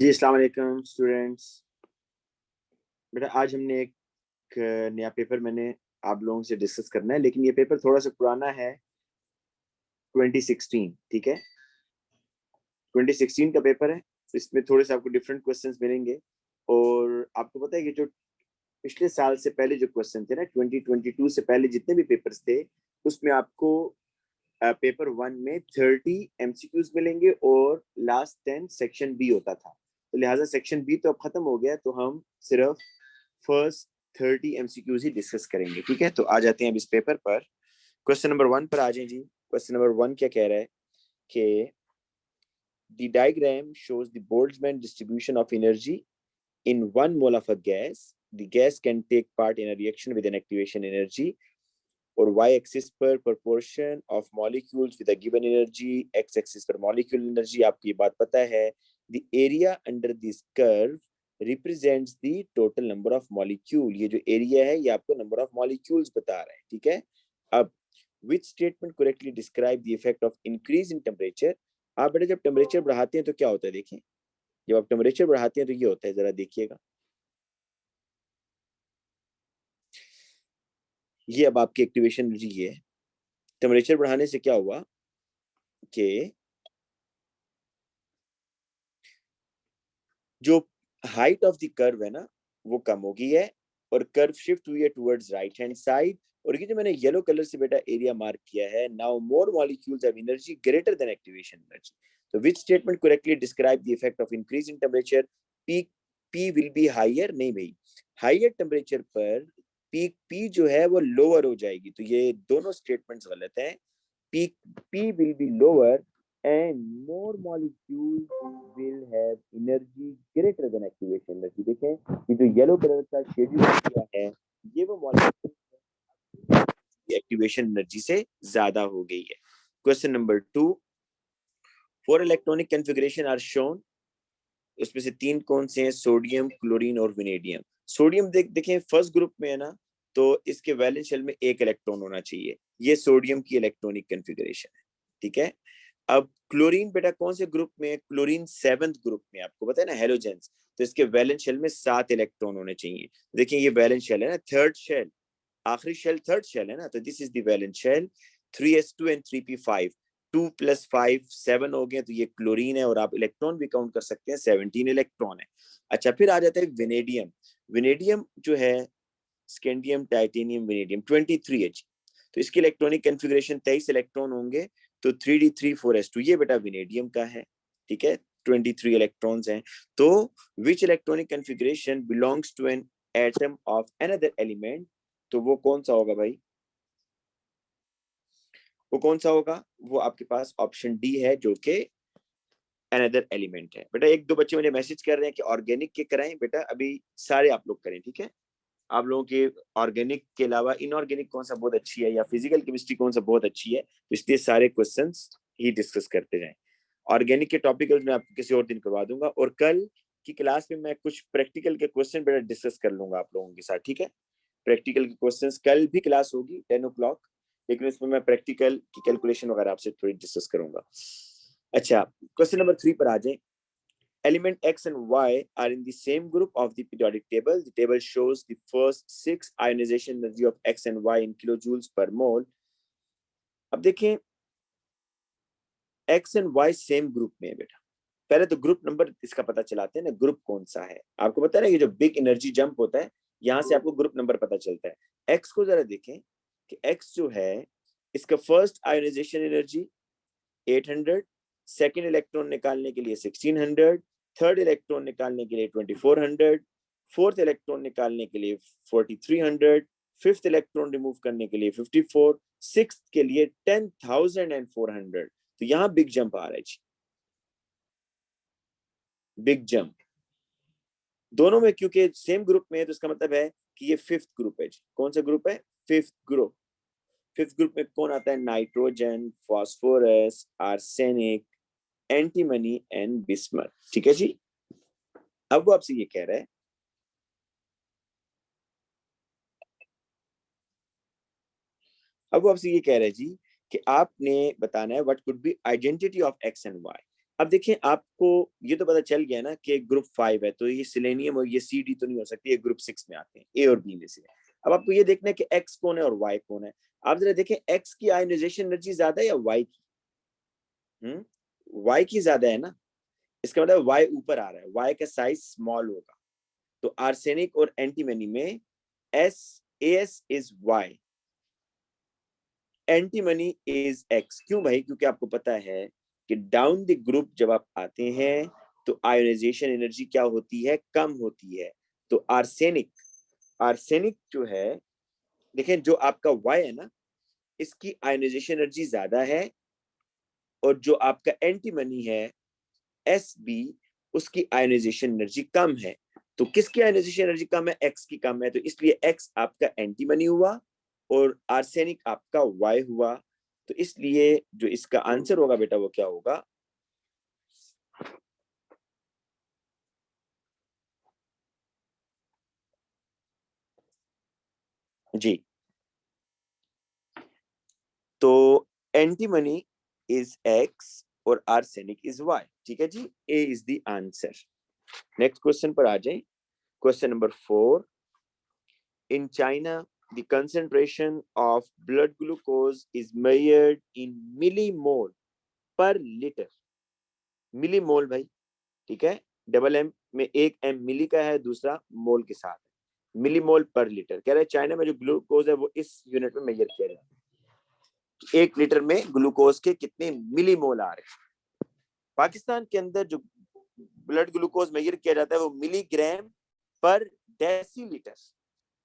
जी अस्सलाम वालेकुम स्टूडेंट्स। बेटा आज हमने एक नया पेपर मैंने आप लोगों से डिस्कस करना है, लेकिन ये पेपर थोड़ा सा पुराना है। 2016, ठीक है। 2016 का पेपर है, तो इसमें थोड़े से आपको डिफरेंट क्वेश्चंस मिलेंगे। और आपको पता है कि जो पिछले साल से पहले जो क्वेश्चन थे ना, 2022 से पहले जितने भी पेपर्स थे, उसमें आपको पेपर 1 में 30 एमसीक्यूज मिलेंगे और लास्ट 10 सेक्शन बी होता था। तो लिहाजा सेक्शन बी तो अब खत्म हो गया, तो हम सिर्फ फर्स्ट 30 एमसीक्यूज ही डिस्कस करेंगे, ठीक है। तो आ जाते हैं अब इस पेपर पर। क्वेश्चन नंबर 1 पर आ जाए जी। क्वेश्चन नंबर 1 क्या कह रहा है कि the diagram shows the Boltzmann distribution of energy in 1 mole of a gas. The gas can take part in a reaction with an activation energy or y-axis पर proportion of molecules with a given energy, x-axis पर molecule energy। आपको ये बात पता है। The area under this curve represents the total number of molecule। ये जो area है ये आपको number of molecules बता रहा है, ठीक है। अब which statement correctly describe the effect of increase in temperature। आप बेटा जब टेम्परेचर बढ़ाते हैं तो क्या होता है, देखें। जब आप टेम्परेचर बढ़ाते हैं तो ये होता है, जरा देखिएगा। ये अब आपकी एक्टिवेशन एनर्जी ये है। टेम्परेचर बढ़ाने से क्या हुआ कि जो हाइट ऑफ द कर्व है ना वो कम हो गई है और कर्व शिफ्ट हुई है टुवर्ड्स राइट हैंड साइड। और ये जो मैंने येलो कलर से बेटा एरिया मार्क किया है, now more molecules have energy greater than activation energy. तो which statement correctly describe the effect of increase in temperature. Peak P will be higher, नहीं भाई, हायर टेंपरेचर पर पीक पी जो है वो लोअर हो जाएगी। तो ये दोनों स्टेटमेंट्स गलत हैं। peak P will be lower and more molecules will have energy greater than activation energy। देखें ये जो येलो कलर का शेड्यूल किया है ये वो मॉलिक्यूल एक्टिवेशन एनर्जी से ज्यादा हो गई है। Question number 2, 4 electronic configuration are shown. उसमें से 3 कौन से हैं? सोडियम, क्लोरीन और वेनेडियम। सोडियम देखें फर्स्ट ग्रुप में है ना, तो इसके वैलेंस शेल में 1 इलेक्ट्रॉन होना चाहिए। ये सोडियम की इलेक्ट्रॉनिक कॉन्फ़िगरेशन है, ठीक है। अब क्लोरीन बेटा कौन से ग्रुप में है? क्लोरीन 7th ग्रुप में। आपको पता है ना हेलोजेंस, तो इसके वैलेंस शेल में 7 इलेक्ट्रॉन होने चाहिए। देखिए ये वैलेंस शेल है ना, थर्ड शेल, आखिरी शेल थर्ड शेल है ना, तो this is the valence shell. 3s2 and 3p5, 2 + 5 7 हो गए, तो ये क्लोरीन है। और आप इलेक्ट्रॉन भी काउंट कर सकते हैं, 17 इलेक्ट्रॉन है। अच्छा फिर आ जाता है वेनेडियम। वेनेडियम जो है स्कैंडियम, टाइटेनियम, वेनेडियम 23H। तो इसकी इलेक्ट्रॉनिक कॉन्फ़िगरेशन 23 इलेक्ट्रॉन होंगे, तो 3d3 4s2 ये बेटा वेनेडियम का है, ठीक है। 23 इलेक्ट्रॉन्स हैं। तो which electronic configuration belongs to an atom of another element. तो वो कौन सा होगा भाई? वो कौन सा होगा? वो आपके पास ऑप्शन डी है, जो कि अनदर एलिमेंट है। बेटा एक दो बच्चे मुझे मैसेज कर रहे हैं कि ऑर्गेनिक के कराएं। बेटा अभी सारे आप लोग करें, ठीक है। आप लोगों के ऑर्गेनिक के अलावा इनऑर्गेनिक कौन सा बहुत अच्छी है या फिजिकल केमिस्ट्री कौन सा बहुत अच्छी है, तो इसलिए सारे क्वेश्चंस ही डिस्कस करते जाएं। ऑर्गेनिक के टॉपिकल मैं आपको किसी और दिन करवा दूंगा, और कल की क्लास में मैं कुछ प्रैक्टिकल के क्वेश्चन बेटा डिस्कस कर लूंगा आप लोगों के साथ, ठीक है। प्रैक्टिकल के क्वेश्चंस कल भी क्लास होगी 10 o'clock, लेकिन इसमें मैं प्रैक्टिकल की कैलकुलेशन वगैरह आपसे थोड़ी डिस्कस करूंगा। अच्छा क्वेश्चन नंबर 3 पर आ जाए। Element X and Y are in the same group of the periodic table. The table shows the first 6 ionization energy of X and Y in kilojoules per mole. अब देखें X and Y same group में है बेटा। पहले तो group number इसका पता चलाते हैं ना, ग्रुप कौन सा है। आपको पता है ना ये जो बिग एनर्जी जंप होता है, यहां से आपको ग्रुप नंबर पता चलता है। X को जरा देखें कि X जो है इसका first ionisation energy 800, second electron निकालने के लिए 1600, थर्ड इलेक्ट्रॉन निकालने के लिए 2400, फोर्थ इलेक्ट्रॉन निकालने के लिए 4300, फिफ्थ इलेक्ट्रॉन रिमूव करने के लिए 54, सिक्स्थ के लिए 10,400। तो यहां बिग जंप आ रहा है जी, बिग जंप दोनों में, क्योंकि सेम ग्रुप में है तो इसका मतलब है कि ये फिफ्थ ग्रुप है जी। कौन सा ग्रुप है? Fifth group. फिफ्थ ग्रुप में कौन आता है? Nitrogen, phosphorus, arsenic, antimony and bismuth, ठीक है जी। अब वो आपसे ये कह रहा है, अब वो आपसे ये कह रहा है जी कि आपने बताना है what could be identity of X and Y. अब देखिए आपको ये तो पता चल गया ना कि ग्रुप 5 है, तो ये सिलेनियम और ये सी डी तो नहीं हो सकती, ये ग्रुप 6 में आते हैं, ए और बी में से। अब आपको ये देखना है कि एक्स कौन है और वाई कौन है। आप जरा देखें एक्स की आयोनाइजेशन एनर्जी ज्यादा है या वाई की? वाई की ज्यादा है ना, इसका मतलब वाई ऊपर आ रहा है, वाई का साइज स्मॉल होगा। तो आर्सेनिक और एंटीमनी में As As is Y, antimony is X. क्यों भाई? क्योंकि आपको पता है कि डाउन द ग्रुप जब आप आते हैं तो आयोनाइजेशन एनर्जी क्या होती है? कम होती है। तो आर्सेनिक, आर्सेनिक जो है, देखें जो आपका वाई है ना, इसकी आयोनाइजेशन एनर्जी ज्यादा है, और जो आपका एंटीमनी है एस बी, उसकी आयोनाइजेशन एनर्जी कम है। तो किसकी आयोनाइजेशन एनर्जी कम है? एक्स की कम है, तो इसलिए एक्स आपका एंटीमनी हुआ और आर्सेनिक आपका वाई हुआ। तो इसलिए जो इसका आंसर होगा बेटा वो क्या होगा? जी, तो एंटीमनी इज एक्स और आर्सेनिक इज वाई। ठीक है जी, A is the answer. Next question पर आ जाए। Question number 4। In China, the concentration of blood glucose is measured in millimole per liter। Millimole भाई, ठीक है, डबल एम में एक एम मिली का है, दूसरा मोल के साथ है। मिलीमोल पर लीटर कह रहे हैं चाइना में जो ग्लूकोज है वो इस यूनिट में मेजर किया जाता है। 1 लीटर में ग्लूकोज के कितने मिलीमोल आ रहे हैं? पाकिस्तान के अंदर जो ब्लड ग्लूकोज मेजर किया जाता है वो मिलीग्राम पर डेसीलीटर।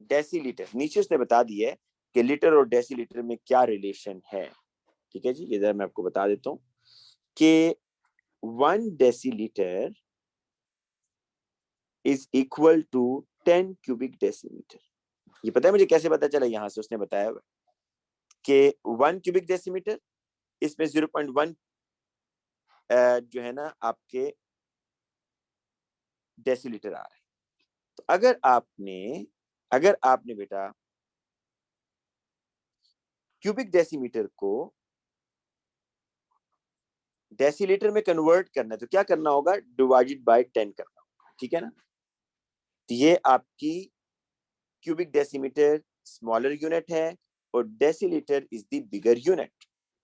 डेसीलीटर, नीचे उसने बता दिया है कि लीटर और डेसीलीटर में क्या रिलेशन है। ठीक है जी, इधर मैं आपको बता देता हूँ कि 1 decilitre is equal to 10 cubic decimetre. ये पता है मुझे कैसे पता चला? यहां से उसने बताया हुआ कि 1 क्यूबिक डेसीमीटर, इसमें 0.1 जो है ना आपके डेसीलीटर आ रहे हैं। तो अगर आपने बेटा क्यूबिक डेसीमीटर को डेसीलीटर में कन्वर्ट करना है तो क्या करना होगा? डिवाइडेड बाय 10 करना होगा। ठीक है ना? तो ये आपकी क्यूबिक डेसीमीटर स्मॉलर यूनिट है और decilitre is the bigger unit.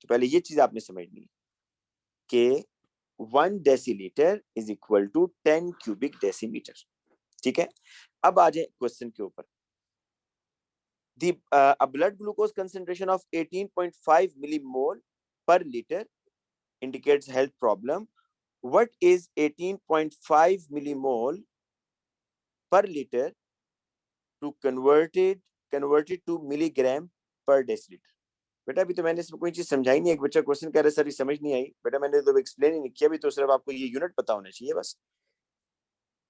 तो पहले ये चीज आपने समझनी है कि 1 decilitre is equal to 10 cubic decimetre. ठीक है, अब आ जाए क्वेश्चन के ऊपर। A blood glucose concentration of 18.5 millimole per liter indicates health problem. What is 18.5 millimole per liter to converted to milligram per deciliter? बेटा अभी तो मैंने इसमें कोई चीज समझाई नहीं। एक बच्चा क्वेश्चन कर रहा है सर ये समझ नहीं आई। बेटा मैंने तो एक्सप्लेन ही नहीं किया, अभी तो सिर्फ आपको ये यूनिट पता होना चाहिए बस,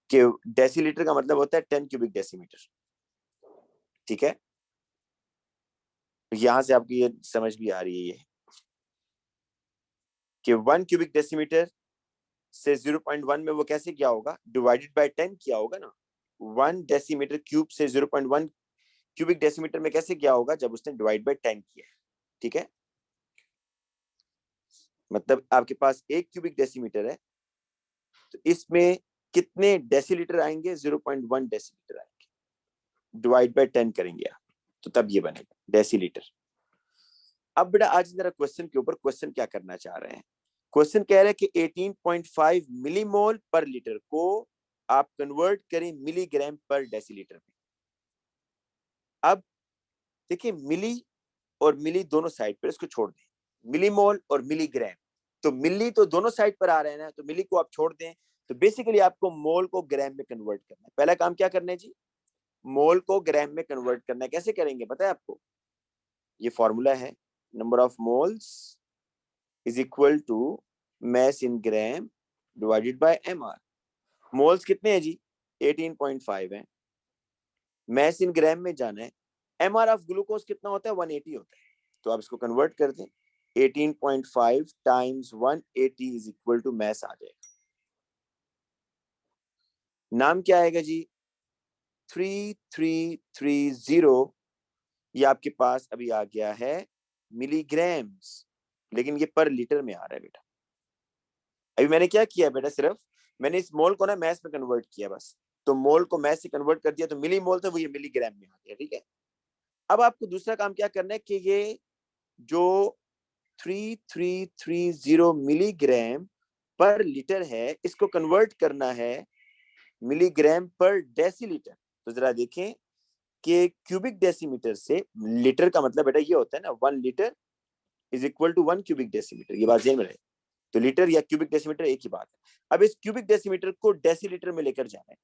कि डेसीलीटर का मतलब होता है 10 क्यूबिक डेसीमीटर। ठीक है, यहां से आपकी ये समझ भी आ रही है ये कि 1 क्यूबिक डेसीमीटर से 0.1 में वो कैसे किया होगा? डिवाइडेड बाय 10 किया होगा ना। 1 डेसीमीटर क्यूब से 0.1 क्यूबिक डेसीमीटर में कैसे किया होगा? जब उसने डिवाइड बाय 10 किया है। ठीक है, मतलब आपके पास 1 क्यूबिक डेसीमीटर है तो इसमें कितने डेसीलीटर आएंगे? 0.1 डेसीलीटर आएंगे। डिवाइड बाय 10 करेंगे आप तो तब ये बनेगा डेसीलीटर। अब बेटा आज जरा क्वेश्चन के ऊपर, क्वेश्चन क्या करना चाह रहे हैं? क्वेश्चन कह रहा है कि 18.5 मिलीमोल पर लीटर को आप कन्वर्ट करें मिलीग्राम पर डेसीलीटर में। अब देखिए मिली और मिली दोनों साइड पर, इसको छोड़ दें। मिलीमोल और मिलीग्राम, तो मिली तो दोनों साइड पर आ रहे हैं ना, तो मिली को आप छोड़ दें। तो बेसिकली आपको मोल को ग्राम में कन्वर्ट करना है। पहला काम क्या करना है जी? मोल को ग्राम में कन्वर्ट करना है। कैसे करेंगे पता है आपको? ये फॉर्मूला है, number of moles is equal to mass in gram divided by mr। Moles कितने हैं जी? 18.5 है। mass in ग्राम में जाना है। mr ऑफ ग्लूकोज कितना होता है? 180 होता है। तो आप इसको कन्वर्ट कर दें, 18.5 times 180 is equal to mass आ जाएगा। नाम क्या आएगा जी? 3330। ये आपके पास अभी आ गया है मिलीग्राम्स, लेकिन ये पर लीटर में आ रहा है बेटा। अभी मैंने क्या किया बेटा, सिर्फ मैंने इस मोल को ना मैस में कन्वर्ट किया बस। तो मोल को मैस से कन्वर्ट कर दिया तो मिली मोल था वो ये मिलीग्राम में आ गया, ठीक है। अब आपको दूसरा काम क्या करना है कि ये जो 3330 मिलीग्राम पर लीटर है इसको कन्वर्ट करना है मिलीग्राम पर डेसीलीटर। तो जरा देखें कि क्यूबिक डेसीमीटर से लीटर का मतलब बेटा ये होता है ना 1 litre is equal to 1 cubic decimetre, ये बात ध्यान में रहे। तो लीटर या क्यूबिक डेसीमीटर एक ही बात है। अब इस क्यूबिक डेसीमीटर को डेसीलीटर में लेकर जाना है,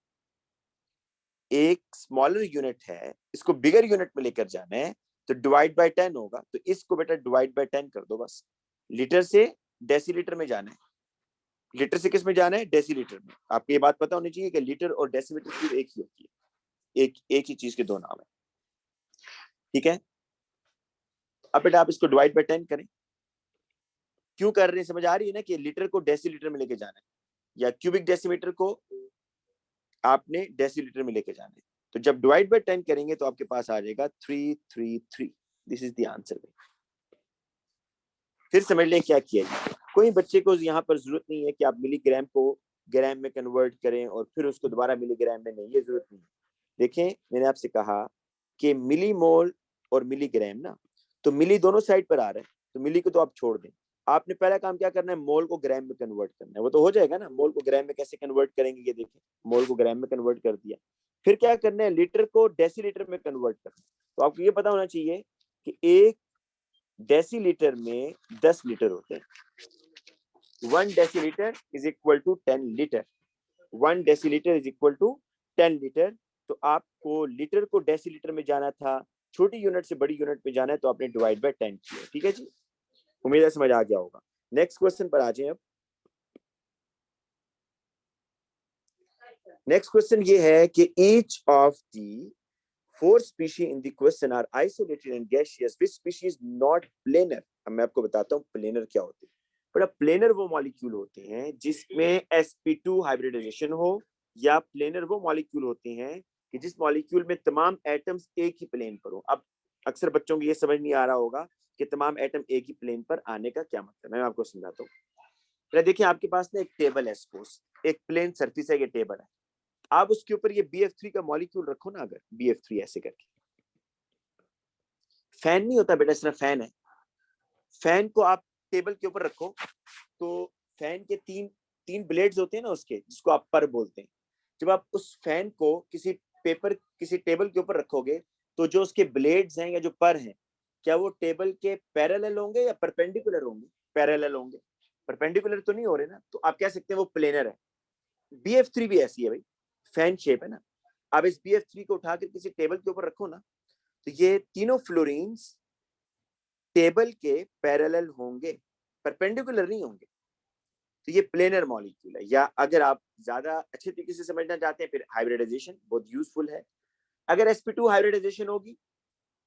एक स्मॉलर यूनिट है इसको बिगर यूनिट में लेकर जाना है तो डिवाइड बाय 10 होगा। तो इसको बेटा डिवाइड बाय 10 कर दो बस। लीटर से डेसीलीटर में जाना है, लीटर से किस में जाना है, डेसीलीटर में। आपको ये बात पता होनी चाहिए कि लीटर और डेसीमीटर एक ही होती है, एक ही चीज के दो नाम है, ठीक है। अब बेटा आप इसको डिवाइड बाय 10 करें। क्यों कर रहे हैं समझ आ रही है ना कि लीटर को डेसीलीटर में लेके जाना है या क्यूबिक डेसीमीटर को आपने डेसीलीटर में लेके जाना है। तो जब डिवाइड बाय 10 करेंगे तो आपके पास आ जाएगा 333। This is the answer. फिर समझ लें क्या किया जाए। कोई बच्चे को यहाँ पर जरूरत नहीं है कि आप मिलीग्राम को ग्राम में कन्वर्ट करें और फिर उसको दोबारा मिलीग्राम में, नहीं, ये जरूरत नहीं है। देखें मैंने आपसे कहा कि मिली मोल और मिलीग्राम ना, तो मिली दोनों साइड पर आ रहा है तो मिली को तो आप छोड़ दें। आपने पहला काम क्या करना है, मोल को ग्राम में कन्वर्ट करना है। वो तो हो जाएगा ना, मोल को ग्राम में कैसे कन्वर्ट करेंगे ये देखें। मोल को ग्राम में कन्वर्ट कर दिया। फिर क्या करना है, लीटर को डेसीलीटर में कन्वर्ट करना है। तो आपको ये पता होना चाहिए कि एक डेसीलीटर में 10 लीटर होते हैं। 1 decilitre is equal to 10 litre. 1 decilitre is equal to 10 litre. तो आपको लीटर को डेसीलीटर में जाना था, छोटी यूनिट से बड़ी यूनिट में जाना है तो आपने डिवाइड बाय 10 किया, ठीक है जी। उम्मीद है समझ आ गया होगा। नेक्स्ट क्वेश्चन पर आ जाए। अब नेक्स्ट क्वेश्चन ये है कि each of the 4 species in the question are isolated and gaseous. Which species is not planar? अब मैं आपको बताता हूँ प्लेनर क्या होते हैं। बड़ा प्लेनर वो मॉलिक्यूल होते हैं जिसमें sp2 हाइब्रिडाइजेशन हो, या प्लेनर वो मॉलिक्यूल होते हैं कि जिस मॉलिक्यूल में तमाम एटम्स एक ही प्लेन पर हो। अब अक्सर बच्चों को ये समझ नहीं आ रहा होगा कि तमाम एटम एक ही प्लेन पर आने का क्या मतलब है। मैं आपको समझाता हूँ। देखिए आपके पास ना एक टेबल है, सपोज एक प्लेन सरफेस है, ये टेबल है। आप उसके ऊपर ये BF3 का मॉलिक्यूल रखो ना, अगर BF3 ऐसे करके, फैन नहीं होता बेटा, सिर्फ फैन है। फैन को आप टेबल के ऊपर रखो तो फैन के तीन ब्लेड्स होते हैं ना उसके, जिसको आप पर बोलते हैं। जब आप उस फैन को किसी टेबल के ऊपर रखोगे तो जो उसके ब्लेड्स हैं या जो पर हैं, क्या वो टेबल के पैरेलल होंगे या परपेंडिकुलर होंगे? पैरेलल होंगे। परपेंडिकुलर तो नहीं हो रहे ना, तो आप कह सकते हैं वो प्लेनर है। BF3 भी ऐसी है भाई, फैन शेप है ना। आप इस BF3 को उठाकर किसी टेबल के ऊपर रखो ना, तो ये तीनों फ्लोरीन्स टेबल के पैरेलल होंगे, परपेंडिकुलर नहीं होंगे। तो ये प्लेनर मॉलिक्यूल है। या अगर आप ज्यादा अच्छे तरीके से समझना चाहते हैं, फिर हाइब्रिडाइजेशन बहुत यूजफुल है। अगर sp2 हाइब्रिडाइजेशन होगी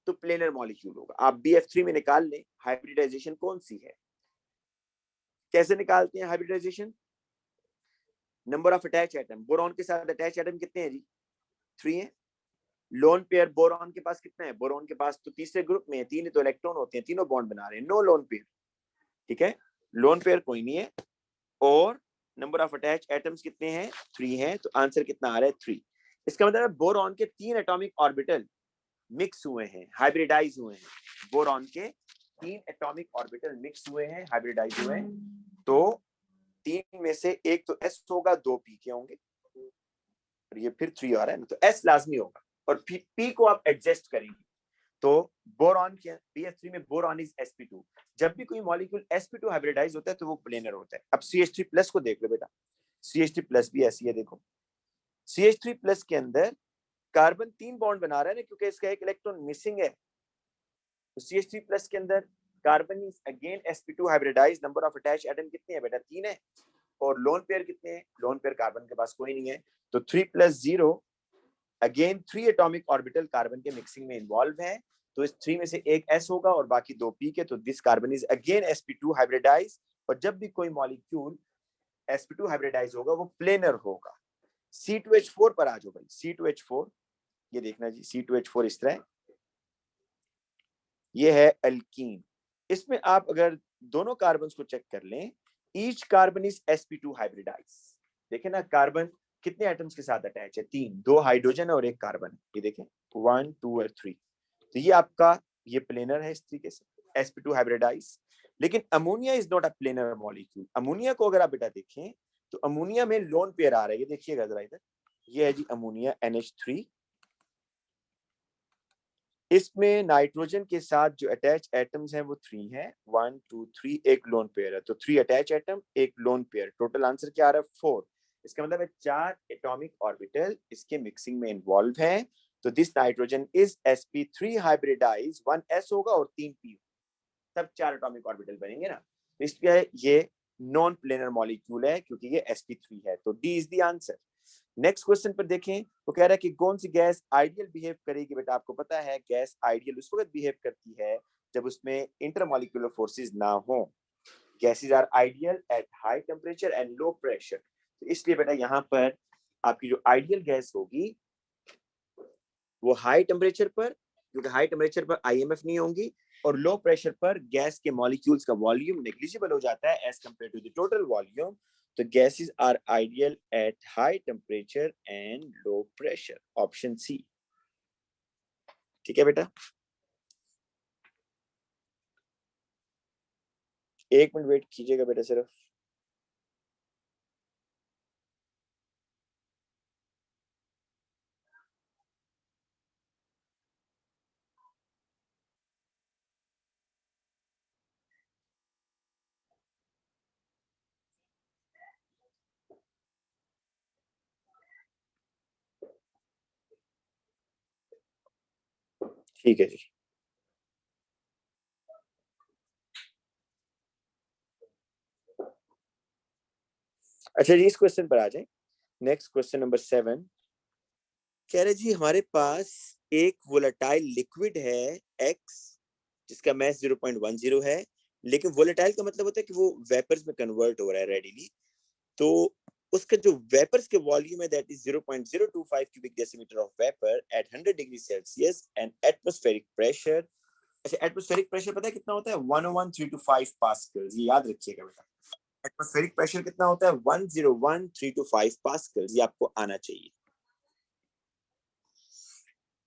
तो प्लेनर मॉलिक्यूल होगा। आप BF3 में निकाल लें हाइब्रिडाइजेशन कौन सी है। कैसे निकालते हैं hybridisation? Number of attach atom. Boron के साथ अटैच एटम कितने हैं जी? 3 है। लोन पेयर बोरॉन के पास कितना है? बोरॉन के पास तो तीसरे ग्रुप में है, 3 तो इलेक्ट्रॉन होते हैं, तीनों बॉन्ड बना रहे हैं, नो लोन पेयर, ठीक है। लोन पेयर कोई नहीं है। और नंबर ऑफ अटैच एटम्स कितने हैं? 3 हैं। तो आंसर कितना आ रहा है? 3। इसका मतलब है बोरॉन के 3 एटॉमिक ऑर्बिटल मिक्स हुए हैं, हाइब्रिडाइज हुए हैं। बोरॉन के 3 एटॉमिक ऑर्बिटल मिक्स हुए हैं, हाइब्रिडाइज हुए हैं। तो 3 में से एक तो S होगा, 2 P के होंगे, और ये फिर 3 आ रहा है ना, तो S लाजमी होगा और P को आप एडजस्ट करेंगे। तो बोरॉन के BF3 में बोरॉन इज sp2। जब भी कोई मॉलिक्यूल sp2 हाइब्रिडाइज होता है तो वो प्लेनर होता है। अब CH3+ को देख लो बेटा, CH3+ भी ऐसी है। देखो CH3+ के अंदर कार्बन 3 बॉन्ड बना रहा है ना, क्योंकि इसका एक इलेक्ट्रॉन मिसिंग है। तो CH3+ के अंदर carbon is again sp2 hybridise. Number of attach atom कितने हैं बेटा? 3 है। और लोन पेयर कितने हैं? लोन पेयर कार्बन के पास कोई नहीं है। तो 3+0 अगेन 3 एटॉमिक ऑर्बिटल कार्बन के मिक्सिंग में इन्वॉल्व है। तो इस 3 में से एक S होगा और बाकी 2 P के। तो this carbon is again sp2 hybridise. और जब भी कोई मॉलिक्यूल sp2 हाइब्रिडाइज होगा वो प्लेनर होगा। C2H4 पर आ जाओ भाई। C2H4 ये देखना जी, C2H4 इस तरह, ये है एल्कीन। इसमें आप अगर दोनों कार्बन को चेक कर लें each carbon is sp2 hybridise. देखे ना, कार्बन कितने एटम्स के साथ अटैच है? 3, 2 हाइड्रोजन और 1 कार्बन। ये देखें 1 2 और 3। तो ये आपका ये प्लेनर है इस तरीके से, sp2 हाइब्रिडाइज। लेकिन ammonia is not a planar molecule. Ammonia को अगर आप बेटा देखें तो अमोनिया में लोन पेयर आ रहा है, ये देखिएगा जरा इधर, ये है जी अमोनिया NH3। इसमें नाइट्रोजन के साथ जो अटैच एटम्स हैं वो 3 हैं, 1 2 3, एक लोन पेयर है। तो 3 अटैच एटम, एक लोन पेयर, टोटल आंसर क्या आ रहा है? 4। इसका मतलब है 4 एटॉमिक ऑर्बिटल इसके मिक्सिंग में इन्वॉल्व हैं। तो this nitrogen is sp3 hybridise, 1s होगा और 3 p, तब 4 एटॉमिक ऑर्बिटल बनेंगे ना। तो इसलिए ये नॉन प्लेनर मॉलिक्यूल है क्योंकि ये sp3 है। तो D is the answer. Next question पर देखें, वो कह रहा है कि कौन सी गैस आइडियल बिहेव करेगी? बेटा आपको पता है गैस आइडियल उस वक्त बिहेव करती है जब उसमें इंटरमॉलिक्यूलर फोर्सेस ना हो। Gases are ideal at high temperature and low pressure. तो इसलिए बेटा यहाँ पर आपकी जो आइडियल गैस होगी वो हाई टेम्परेचर पर, क्योंकि हाई टेम्परेचर पर IMF नहीं होंगी, और लो प्रेशर पर गैस के मॉलिक्यूल्स का वॉल्यूम नेग्लिजिबल हो जाता है as compare to the total volume. तो gases are ideal at high temperature and low pressure, option C. ठीक है बेटा, 1 मिनट वेट कीजिएगा बेटा सिर्फ। ठीक है जी। अच्छा जी, इस क्वेश्चन पर आ जाए। नेक्स्ट क्वेश्चन नंबर 7 कह रहे जी हमारे पास एक वोलेटाइल लिक्विड है X जिसका मैस 0.10 है, लेकिन वोलेटाइल का मतलब होता है कि वो वेपर्स में कन्वर्ट हो रहा है रेडिली। तो उसका जो वेपर्स के वॉल्यूम है that is 0.025 cubic decimetre of vapour eight 100 degree Celsius and atmospheric pressure. अच्छा, एटमॉस्फेरिक प्रेशर पता है कितना होता है? 101,325 पास्कल्स। ये याद रखिएगा बेटा, एटमॉस्फेरिक प्रेशर कितना होता है? 101,325 पास्कल्स। ये आपको आना चाहिए।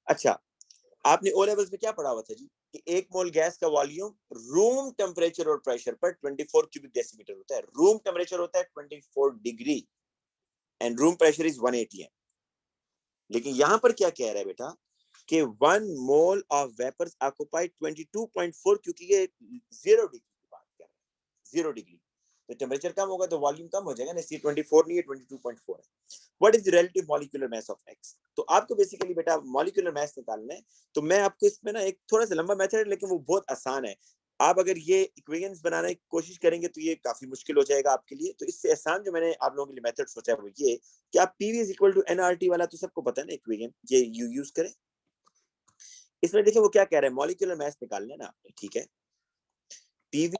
अच्छा, आपने ओ लेवल्स में क्या पढ़ा हुआ था जी कि 1 मोल गैस का वॉल्यूम रूम टेम्परेचर और प्रेशर पर 24 क्यूबिक डेसीमीटर होता है। रूम टेम्परेचर होता है 24 degree and room pressure is 180 है। लेकिन यहां पर क्या कह रहा है बेटा कि 1 मोल ऑफ वेपर्स ऑक्युपाइड 22.4, क्योंकि ये 0 डिग्री की बात कर रहा है। 0 डिग्री तो टेम्परेचर कम होगा तो वॉल्यूम कम हो जाएगा ना, इसलिए 24 नहीं है, 22.4 है। What is the relative molecular mass of x? तो आपको बेसिकली बेटा मॉलिक्यूलर मास निकालना है। तो मैं आपको इसमें ना एक थोड़ा सा लंबा मेथड है लेकिन वो बहुत आसान है। आप अगर ये इक्वेशंस बनाने की कोशिश करेंगे तो ये काफी मुश्किल हो जाएगा आपके लिए। तो इससे आसान जो मैंने आप लोगों के लिए मेथड सोचा है वो ये कि आप PV is equal to NRT वाला तो सबको पता है ना इक्वेशन, ये यूज करें। इसमें देखिए वो क्या कह रहा है, मॉलिक्यूलर मास निकालना है ना आपने, ठीक है। PV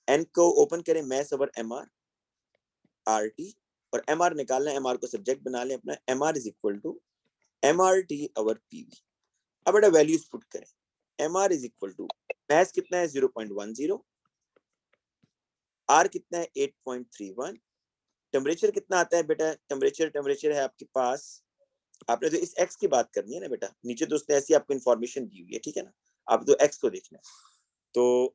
N को ओपन करें, मास ओवर MR RT, और MR निकालना है, MR को सब्जेक्ट बना लें अपना, MR is equal to MRT over PV। अब बेटा वैल्यूज पुट करें, MR is equal to mass कितना है 0.10, R कितना है 8.31, टेम्परेचर कितना आता है बेटा? टेम्परेचर है आपके पास, आपने तो इस X की बात करनी है ना बेटा, नीचे तो उसने ऐसी आपको इन्फॉर्मेशन दी हुई है, ठीक है ना। आप तो X को देखना है। तो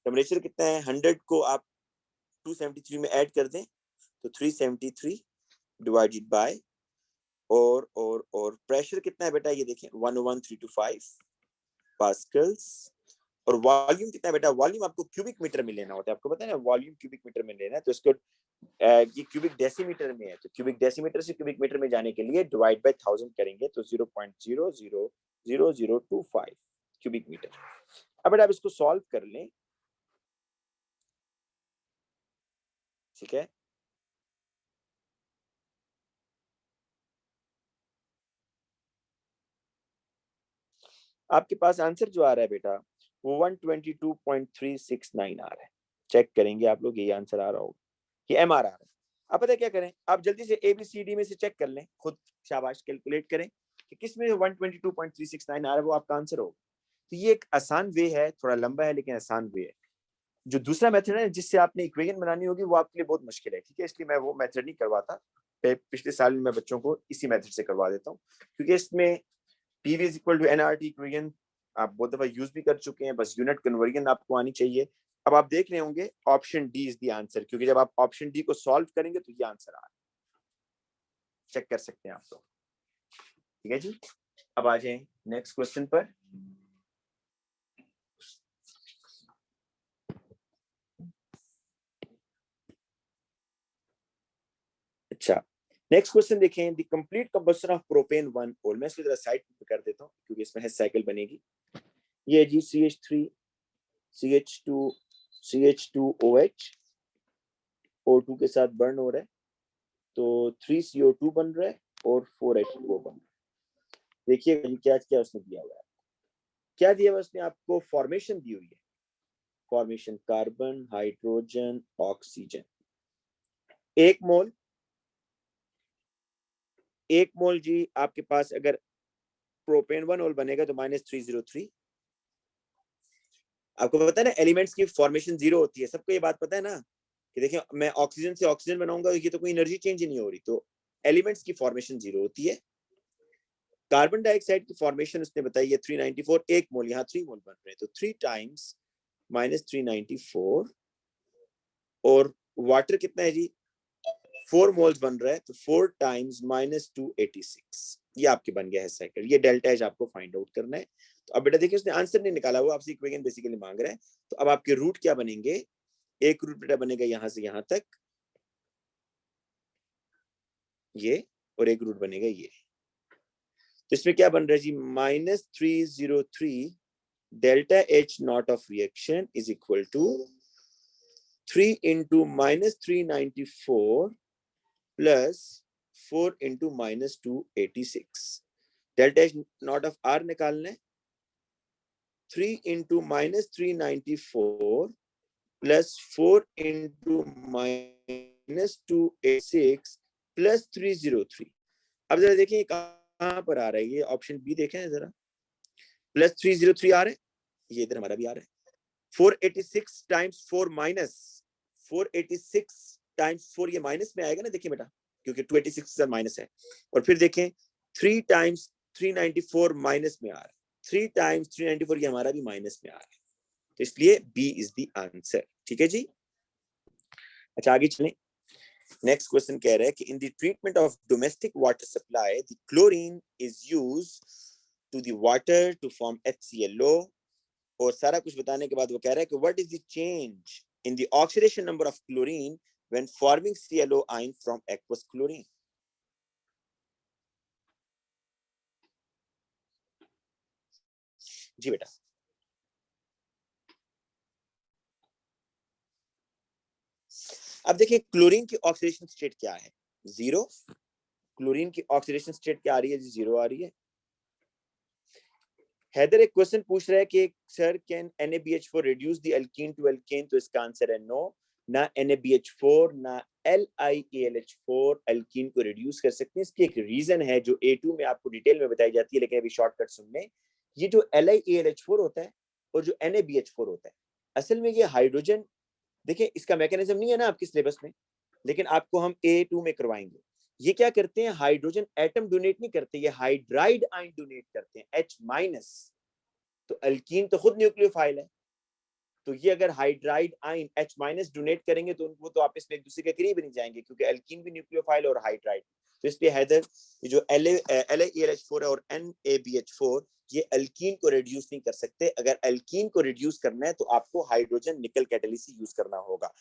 टेम्परेचर कितना है, 100 को आप 273 में ऐड कर दें तो 373 डिवाइडेड बाय, और प्रेशर कितना है बेटा? ये देखें 101,325 पास्कल्स। और वॉल्यूम कितना है बेटा? वॉल्यूम आपको क्यूबिक मीटर में लेना होता है, आपको पता है ना, वॉल्यूम क्यूबिक मीटर में लेना है। तो इसको ये क्यूबिक डेसीमीटर में है, तो क्यूबिक डेसीमीटर से क्यूबिक मीटर में जाने के लिए डिवाइड बाय 1000 करेंगे तो 0.000025 क्यूबिक मीटर। अब बेटा आप इसको सॉल्व कर लें, ठीक है। आपके पास आंसर जो आ रहा है बेटा वो 122.369 आ रहा है। चेक करेंगे आप लोग, ये आंसर आ रहा होगा, ये MR आ रहा है। आप पता है क्या करें, आप जल्दी से ABCD में से चेक कर लें खुद, शाबाश, कैलकुलेट करें कि किस में 122.369 आ रहा है, वो आपका आंसर होगा। तो ये एक आसान वे है, थोड़ा लंबा है लेकिन आसान वे है। जो दूसरा मेथड है जिससे आपने इक्वेशन बनानी होगी वो आपके लिए बहुत मुश्किल है, ठीक है, इसलिए मैं वो मेथड नहीं करवाता। पिछले साल मैं बच्चों को इसी मेथड से करवा देता हूँ, क्योंकि इसमें PV is equal to NRT equation आप बहुत दफा यूज भी कर चुके हैं, बस यूनिट कन्वर्जन आपको आनी चाहिए। अब आप देख रहे होंगे option D is the answer, क्योंकि जब आप ऑप्शन डी को सॉल्व करेंगे तो ये आंसर आ रहा है, चेक कर सकते हैं आप लोग, ठीक है जी। अब आ जाए नेक्स्ट क्वेश्चन पर। अच्छा, नेक्स्ट क्वेश्चन देखें, the complete combustion of propane 1 ओल। मैं इसको जरा साइड पे कर देता हूँ क्योंकि इसमें है साइकिल बनेगी। ये जी CH3 CH2 CH2OH O2 के साथ बर्न हो रहा है, तो 3 CO2 बन रहा है और 4 H2O बन रहा है। देखिए क्या क्या उसने दिया हुआ है, क्या दिया हुआ उसने आपको, फॉर्मेशन दी हुई है, फॉर्मेशन कार्बन हाइड्रोजन ऑक्सीजन। एक मोल जी आपके पास अगर प्रोपेन 1 ओल बनेगा तो -303। आपको पता है ना एलिमेंट्स की फॉर्मेशन 0 होती है, सबको ये बात पता है ना कि देखिए मैं ऑक्सीजन से ऑक्सीजन बनाऊंगा, ये तो कोई एनर्जी चेंज ही नहीं हो रही, तो एलिमेंट्स की फॉर्मेशन 0 होती है। कार्बन डाइऑक्साइड की फॉर्मेशन उसने बताई है 394, एक मोल, यहाँ 3 मोल बन रहे हैं, तो 3 टाइम्स -394, और वाटर कितना है जी 4 मोल्स बन रहा है, तो 4 टाइम्स -286, ये आपके बन गया है साइकिल। ये डेल्टा एच आपको फाइंड आउट करना है। तो अब बेटा देखिए उसने आंसर नहीं निकाला, वो आपसे इक्वेशन बेसिकली मांग रहा है। तो अब आपके रूट क्या बनेंगे, एक रूट बेटा बनेगा यहां से यहां तक ये, और एक रूट बनेगा ये। तो इसमें क्या बन रहा है जी -303 delta H naught of reaction is equal to 3 into -394 plus 4 into -286। Delta H naught of R निकालना है, 3 इंटू -394 प्लस 4 इंटू -286 प्लस 303। अब जरा देखिए कहां पर आ रहा है, ये ऑप्शन बी देखें जरा, प्लस 303 आ रहा है, ये इधर हमारा भी आ रहा है। 486 टाइम्स 4 माइनस 486 टाइम्स 4, ये माइनस में आएगा ना, देखिए बेटा, क्योंकि 286 माइनस है। और फिर देखें 3 टाइम्स 394 माइनस में आ रहा है, 3 टाइम्स 394 ये हमारा भी माइनस में आ रहा है, तो इसलिए बी इज द आंसर, ठीक है जी। अच्छा आगे चलें, नेक्स्ट क्वेश्चन कह रहा है कि in the treatment of domestic water supply the chlorine is used to the water to form HClO, और सारा कुछ बताने के बाद वो कह रहा है कि what is the change in the oxidation number of chlorine when forming ClO ion from aqueous chlorine. जी बेटा, अब देखिए क्लोरीन की ऑक्सीडेशन स्टेट क्या है, 0। क्लोरीन की ऑक्सीडेशन स्टेट क्या आ रही है जी, 0 आ रही है। हैदर एक क्वेश्चन पूछ रहा है कि sir can NaBH4 reduce the alkene to alkane, तो इसका आंसर है नो, ना NaBH4 ना LiAlH4 एल्कीन को रिड्यूस कर सकते हैं। इसकी एक रीजन है जो A2 में आपको डिटेल में बताई जाती है, लेकिन अभी शॉर्टकट सुन लें। ये जो LiAlH4 होता है और जो NaBH4 होता है, असल में ये हाइड्रोजन, देखिए इसका मैकेनिज्म नहीं है ना आपके सिलेबस में, लेकिन आपको हम A2 में करवाएंगे। ये क्या करते हैं, हाइड्रोजन एटम डोनेट नहीं करते, ये हाइड्राइड आयन डोनेट करते हैं H-। तो अल्कीन तो खुद न्यूक्लियोफाइल है, तो ये अगर हाइड्राइड आयन H- डोनेट करेंगे तो उनको तो आपस में एक दूसरे के करीब नहीं जाएंगे, क्योंकि अल्कीन भी न्यूक्लियोफाइल और हाइड्राइड। तो इसलिए हैदर ये जो LaLH4 और NaBH4 ये अल्कीन को रिड्यूस नहीं कर सकते। अगर अल्कीन को रिड्यूस करना है तो आपको हाइड्रोजन निकल कैटालिसिस यूज करना होगा।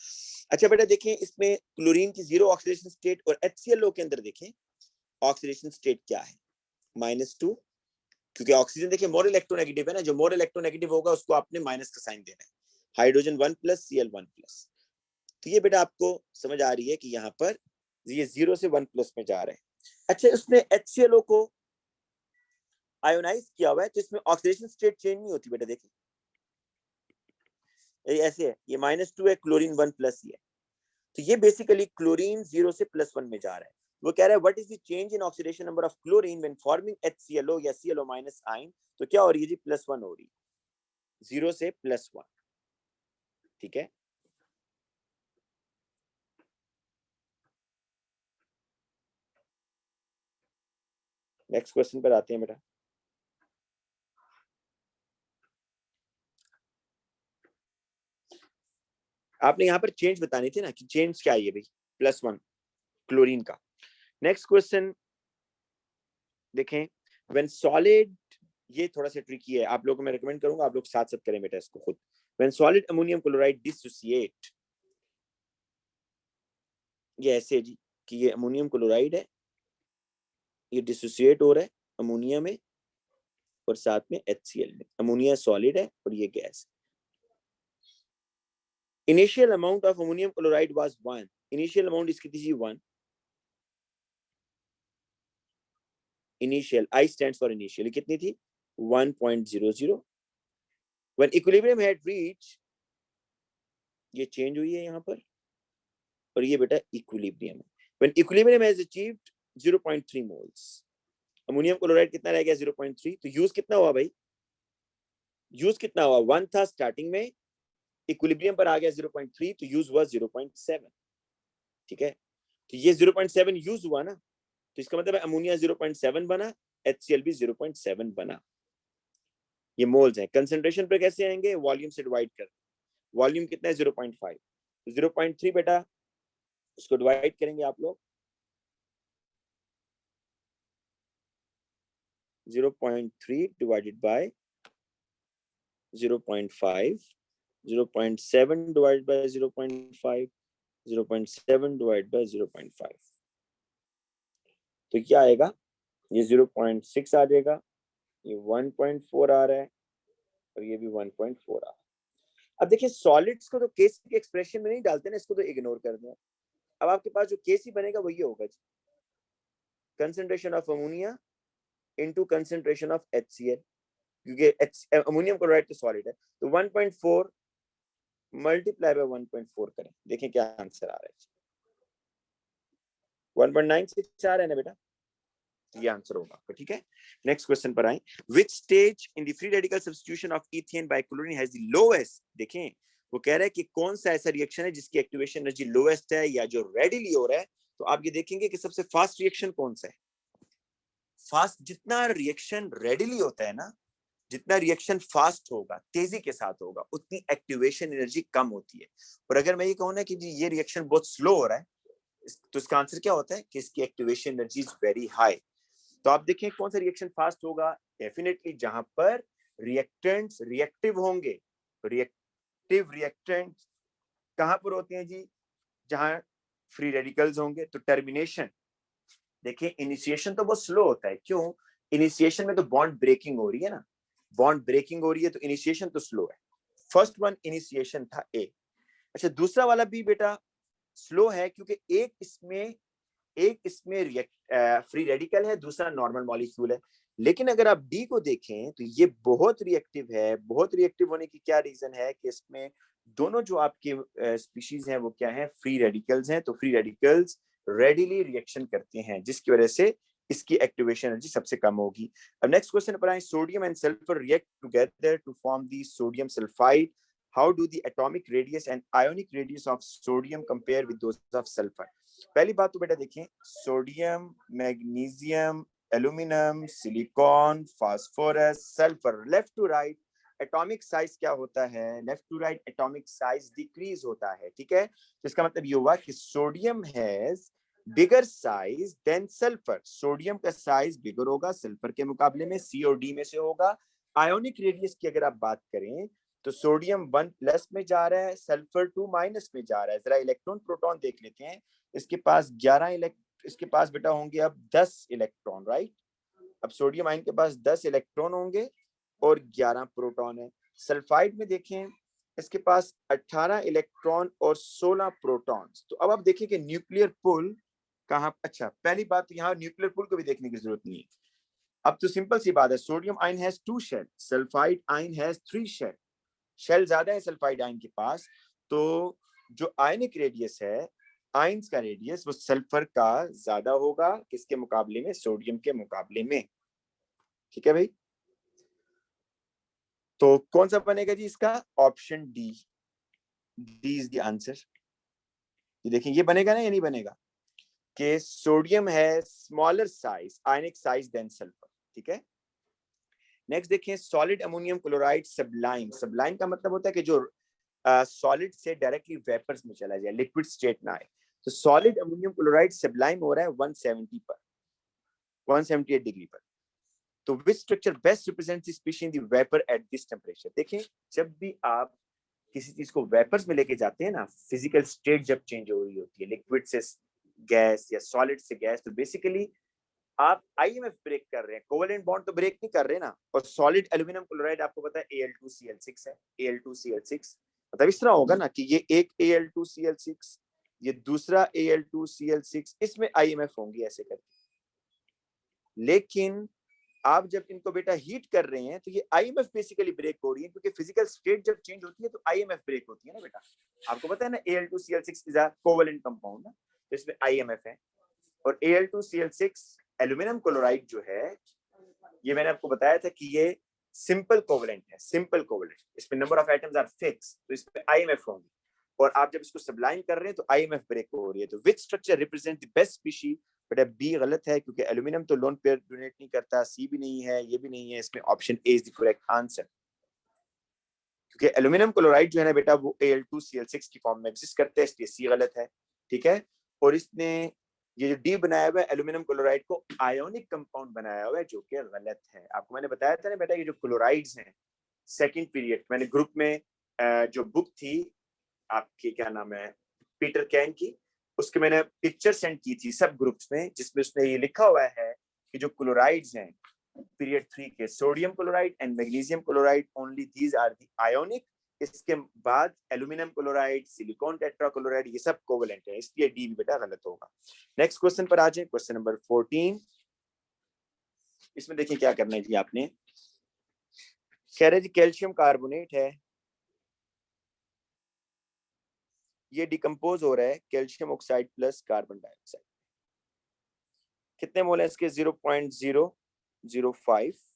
अच्छा बेटा देखें इसमें क्लोरीन की 0 ऑक्सीडेशन स्टेट और HClO के अंदर देखें ऑक्सीडेशन स्टेट क्या है, -2, क्योंकि ऑक्सीजन देखिए मोर इलेक्ट्रोनेगेटिव है ना, जो मोर इलेक्ट्रोनेगेटिव होगा उसको आपने माइनस का साइन देना है। हाइड्रोजन 1+ Cl1+, तो ये बेटा आपको समझ आ रही है कि यहाँ पर ये 0 से 1+ में जा रहे हैं। अच्छा उसने HClO को आयोनाइज किया हुआ है, तो इसमें ऑक्सीडेशन स्टेट चेंज नहीं होती बेटा, देखिए ये ऐसे है, ये -2 है, क्लोरीन 1+ ही है, तो ये बेसिकली क्लोरीन 0 से +1 में जा रहा है। वो कह रहा है what is the change in oxidation number of chlorine when forming HClO या ClO- आयन, तो क्या हो रही है जी +1 हो रही है, 0 से +1, ठीक है। नेक्स्ट क्वेश्चन पर आते हैं बेटा। आपने यहाँ पर चेंज बतानी थी ना कि चेंज क्या है भाई, +1 क्लोरीन का। नेक्स्ट क्वेश्चन देखें, व्हेन सॉलिड, ये थोड़ा सा ट्रिकी है, आप लोगों को मैं रिकमेंड करूंगा आप लोग साथ साथ करें बेटा इसको खुद। When solid ammonium chloride dissociate, ये ऐसे जी कि ये अमोनियम क्लोराइड है, ये डिसोसिएट हो रहा है अमोनिया में और साथ में HCl में। अमोनिया सॉलिड है और ये gas. Initial amount of ammonium chloride was 1, initial amount इसकी थी 1, initial, I stands for initial, कितनी थी 1.00। व्हेन इक्विलिब्रियम हैड रीच, ये चेंज हुई है यहाँ पर और ये बेटा इक्विलिब्रियम है। When equilibrium has achieved 0.3 moles, ammonium chloride कितना रह गया 0.3, तो यूज कितना हुआ भाई, यूज कितना हुआ 1 था स्टार्टिंग में, इक्विलिब्रियम पर आ गया 0.3, तो यूज हुआ 0.7। ठीक है, तो ये 0.7 यूज हुआ ना, तो इसका मतलब है अमोनिया 0.7 बना, HCl भी 0.7 बना। ये मोल्स हैं। कंसंट्रेशन पर कैसे आएंगे, वॉल्यूम से डिवाइड कर, वॉल्यूम कितना है 0.5, 0.3 बेटा इसको डिवाइड करेंगे आप लोग, 0.3 divided by 0.5, 0.7 divided by 0.5, 0.7 divided by 0.5, तो क्या आएगा, ये 0.6 आ जाएगा, ये 1.4 आ रहा है और ये भी 1.4 आ रहा है। अब देखिए सॉलिड्स को तो केसी के एक्सप्रेशन में नहीं डालते ना, इसको तो इग्नोर कर दें। अब आपके पास जो केसी बनेगा वही होगा जी, concentration of ammonia into concentration of HCl, क्योंकि अमोनियम क्लोराइड तो सॉलिड है, तो 1.4 मल्टीप्लाई बाय 1.4 करें, देखें क्या आंसर आ रहा है, 1.96 आ रहा है ना बेटा, ये आंसर होगा आपका। ठीक है, नेक्स्ट क्वेश्चन पर आए, which stage in the free radical substitution of ethane by chlorine has the lowest, देखें वो कह रहा है कि कौन सा ऐसा रिएक्शन है जिसकी एक्टिवेशन एनर्जी लोएस्ट है या जो रेडिली हो रहा है, तो आप ये देखेंगे कि सबसे फास्ट रिएक्शन कौन सा है, फास्ट, जितना रिएक्शन रेडिली होता है ना, जितना रिएक्शन फास्ट होगा, तेजी के साथ होगा, उतनी एक्टिवेशन एनर्जी कम होती है। और अगर मैं ये कहूँ ना कि जी ये रिएक्शन बहुत स्लो हो रहा है, तो इसका आंसर क्या होता है कि इसकी activation energy is very high. तो आप देखें कौन सा रिएक्शन फास्ट होगा, डेफिनेटली जहां पर रिएक्टेंट्स रिएक्टिव होंगे। रिएक्टिव रिएक्टेंट्स कहां पर होते हैं जी, जहां फ्री रेडिकल्स होंगे। तो टर्मिनेशन, देखिए इनिशिएशन तो बहुत स्लो होता है, क्यों, इनिशिएशन में तो बॉन्ड ब्रेकिंग हो रही है ना, बॉन्ड ब्रेकिंग हो रही है, तो इनिशिएशन तो स्लो है। फर्स्ट वन इनिशिएशन था ए। अच्छा, दूसरा वाला बी बेटा स्लो है, क्योंकि एक इसमें फ्री रेडिकल है, दूसरा नॉर्मल मॉलिक्यूल है। लेकिन अगर आप डी को देखें तो ये बहुत रिएक्टिव है। बहुत रिएक्टिव होने की क्या रीजन है कि इसमें दोनों जो आपके स्पीशीज हैं वो क्या है, फ्री रेडिकल्स हैं। तो फ्री रेडिकल्स रेडिली रिएक्शन करते हैं, जिसकी वजह से इसकी एक्टिवेशन एनर्जी सबसे कम होगी। अब नेक्स्ट क्वेश्चन पर आए, sodium and sulphur react together to form the sodium sulphide, how do the atomic radius and ionic radius of sodium compare with those of sulphur. पहली बात तो बेटा देखें, sodium, magnesium, aluminium, silicon, phosphorus, sulphur, left to right atomic size क्या होता है, left to right atomic size decrease होता है। ठीक है, तो इसका मतलब ये हुआ कि sodium has bigger size than sulphur, sodium का साइज बिगर होगा सल्फर के मुकाबले में, सी और डी में से होगा। आयोनिक रेडियस की अगर आप बात करें तो सोडियम 1+ में जा रहा है, सल्फर 2- में जा रहा है। जरा इलेक्ट्रॉन प्रोटॉन देख लेते हैं, इसके पास 11 इसके पास बेटा होंगे अब 10 इलेक्ट्रॉन, राइट। अब सोडियम आयन के पास 10 इलेक्ट्रॉन होंगे और 11 प्रोटॉन है। सल्फाइड में देखें, इसके पास 18 इलेक्ट्रॉन और 16 प्रोटॉन्स। तो अब आप देखिए कि न्यूक्लियर पुल कहाँ, अच्छा पहली बात तो यहाँ न्यूक्लियर पुल को भी देखने की जरूरत नहीं है। अब तो सिंपल सी बात है, sodium ion has 2 shell, sulphide ion has 3 shell. Shell ज्यादा है सल्फाइड आयन के पास, तो जो आयनिक रेडियस है, आयंस का रेडियस, वो सल्फर का ज्यादा होगा, किसके मुकाबले में, सोडियम के मुकाबले में। ठीक है भाई, तो कौन सा बनेगा जी इसका, option D, D is the answer. ये देखें ये बनेगा ना या नहीं बनेगा। कि सोडियम है smaller size ionic size than sulphur, ठीक है। नेक्स्ट देखिए solid ammonium chloride sublime, sublime का मतलब होता है कि जो सॉलिड से डायरेक्टली वेपर्स में चला जाए, लिक्विड स्टेट ना आए। तो सॉलिड अमोनियम क्लोराइड सब्लाइम हो रहा है 170 पर, 178 डिग्री पर। तो which structure best represents the species in the vapour at this temperature. देखें जब भी आप किसी चीज को वेपर्स में लेके जाते हैं ना, फिजिकल स्टेट जब चेंज हो रही होती है, लिक्विड से गैस या सॉलिड से गैस, तो बेसिकली आप आईएमएफ ब्रेक कर रहे हैं, कोवेलेंट बॉन्ड तो ब्रेक नहीं कर रहे ना। और सॉलिड एल्यूमिनियम क्लोराइड आपको पता है Al2Cl6 है, Al2Cl6 मतलब इस तरह होगा ना कि ये एक Al2Cl6, ये दूसरा Al2Cl6, इसमें आईएमएफ होंगी ऐसे करके। लेकिन आप जब इनको बेटा हीट कर रहे हैं तो ये आईएमएफ बेसिकली ब्रेक हो रही है, क्योंकि फिजिकल स्टेट जब चेंज होती है तो आईएमएफ ब्रेक होती है ना बेटा। आपको पता है ना Al2Cl6 is a covalent compound ना, तो इसमें आईएमएफ है। और Al2Cl6 एल्यूमिनियम क्लोराइड जो है, ये मैंने आपको बताया था कि ये सिंपल कोवेलेंट है, सिंपल कोवेलेंट, इसमें number of atoms are fix, तो इसमें आईएमएफ होंगी। और आप जब इसको सब्लाइम कर रहे हैं तो आईएमएफ ब्रेक हो रही है। तो which structure represent the best species, बेटा बी गलत है, क्योंकि एल्यूमिनियम तो लोन पेयर डोनेट नहीं करता, सी भी नहीं है, ये भी नहीं है, इसमें option A is the correct answer. क्योंकि एल्यूमिनियम क्लोराइड जो है ना बेटा वो Al2Cl6 की फॉर्म में एग्जिस्ट करता है, इसलिए सी गलत है, ठीक है। और इसने ये जो डी बनाया हुआ है एल्यूमिनियम क्लोराइड को आयोनिक कंपाउंड बनाया हुआ है, जो कि गलत है। आपको मैंने बताया था ना बेटा ये जो क्लोराइड्स हैं, सेकंड पीरियड मैंने ग्रुप में जो बुक थी आपकी, क्या नाम है, पीटर कैन की, उसके मैंने पिक्चर सेंड की थी सब ग्रुप्स में, जिसमें उसने ये लिखा हुआ है कि जो क्लोराइड्स हैं पीरियड 3 के, sodium chloride and magnesium chloride, only these are the ionic. इसके बाद एल्यूमिनियम क्लोराइड, सिलिकॉन टेट्राक्लोराइड, ये सब कोवेलेंट है, इसलिए डी भी बेटा गलत होगा। नेक्स्ट क्वेश्चन पर आ जाए, क्वेश्चन नंबर 14। इसमें देखिए क्या करना है जी आपने, कह रहे जी कैल्शियम कार्बोनेट है, ये डिकम्पोज हो रहा है calcium oxide plus carbon dioxide. कितने मोल है इसके, 0.005।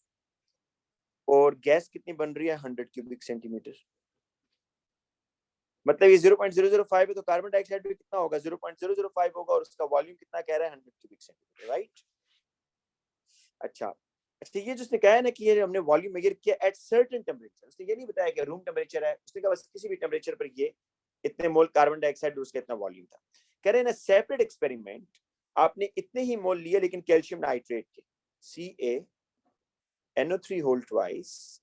और गैस कितनी बन रही है, 100 क्यूबिक सेंटीमीटर। मतलब ये 0.005 है, तो कार्बन डाइऑक्साइड भी कितना होगा, 0.005 होगा, और उसका वॉल्यूम कितना कह रहा है, 100 क्यूबिक सेंटीमीटर, राइट। अच्छा अच्छा, ये जिसने कहा है ना कि ये हमने वॉल्यूम मेजर किया एट सर्टेन टेम्परेचर, उसने ये नहीं बताया कि रूम टेम्परेचर है, उसने कहा बस किसी भी टेम्परेचर पर ये इतने मोल कार्बन डाइऑक्साइड उसका इतना वॉल्यूम था। कह रहे हैं ना सेपरेट एक्सपेरिमेंट, आपने इतने ही मोल लिए लेकिन कैल्शियम नाइट्रेट के, CaNO3 whole twice,